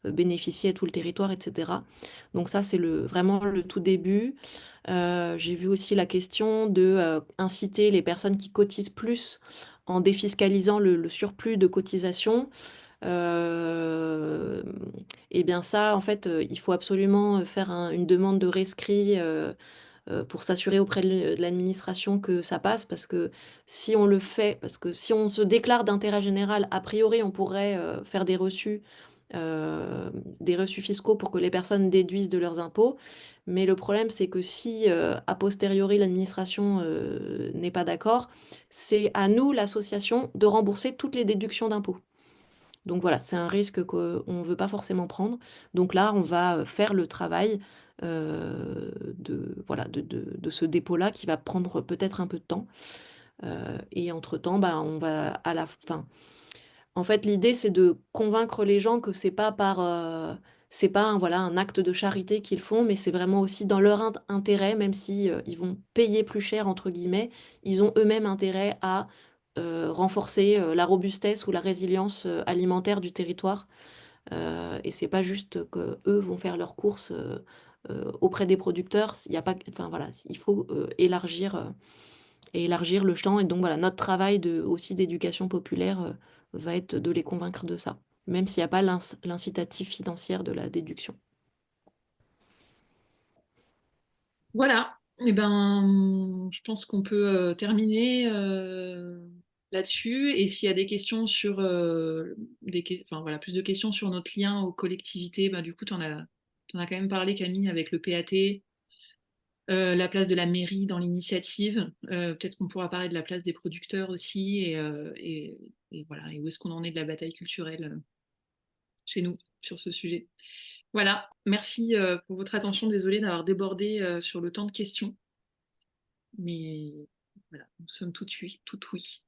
S2: bénéficie à tout le territoire, etc. Donc ça, c'est vraiment le tout début. J'ai vu aussi la question de inciter les personnes qui cotisent plus en défiscalisant le surplus de cotisation. Euh, et bien ça, en fait, il faut absolument faire une demande de rescrit pour s'assurer auprès de l'administration que ça passe, parce que si on le fait, parce que si on se déclare d'intérêt général, a priori, on pourrait faire des reçus des reçus fiscaux pour que les personnes déduisent de leurs impôts. Mais le problème, c'est que si, a posteriori, l'administration, n'est pas d'accord, c'est à nous, l'association, de rembourser toutes les déductions d'impôts. Donc voilà, c'est un risque qu'on ne veut pas forcément prendre. Donc là, on va, faire le travail, de voilà, de ce dépôt-là qui va prendre peut-être un peu de temps. Et entre-temps, bah, on va à la fin en fait, l'idée, c'est de convaincre les gens que c'est pas un voilà, un acte de charité qu'ils font, mais c'est vraiment aussi dans leur intérêt, même si, ils vont «payer plus cher» entre guillemets, ils ont eux-mêmes intérêt à, renforcer, la robustesse ou la résilience, alimentaire du territoire. Et c'est pas juste qu'eux vont faire leurs courses, auprès des producteurs, il y a pas enfin voilà, il faut, élargir le champ et donc voilà, notre travail aussi d'éducation populaire, va être de les convaincre de ça, même s'il y a pas l'incitatif financière de la déduction.
S1: Voilà, et ben, je pense qu'on peut terminer là-dessus. Et s'il y a des questions sur enfin, voilà, plus de questions sur notre lien aux collectivités, bah, du coup, t'en as quand même parlé, Camille, avec le PAT, la place de la mairie dans l'initiative. Peut-être qu'on pourra parler de la place des producteurs aussi, et voilà, et où est-ce qu'on en est de la bataille culturelle chez nous sur ce sujet. Voilà, merci pour votre attention. Désolée d'avoir débordé sur le temps de questions. Mais voilà, nous sommes tout oui.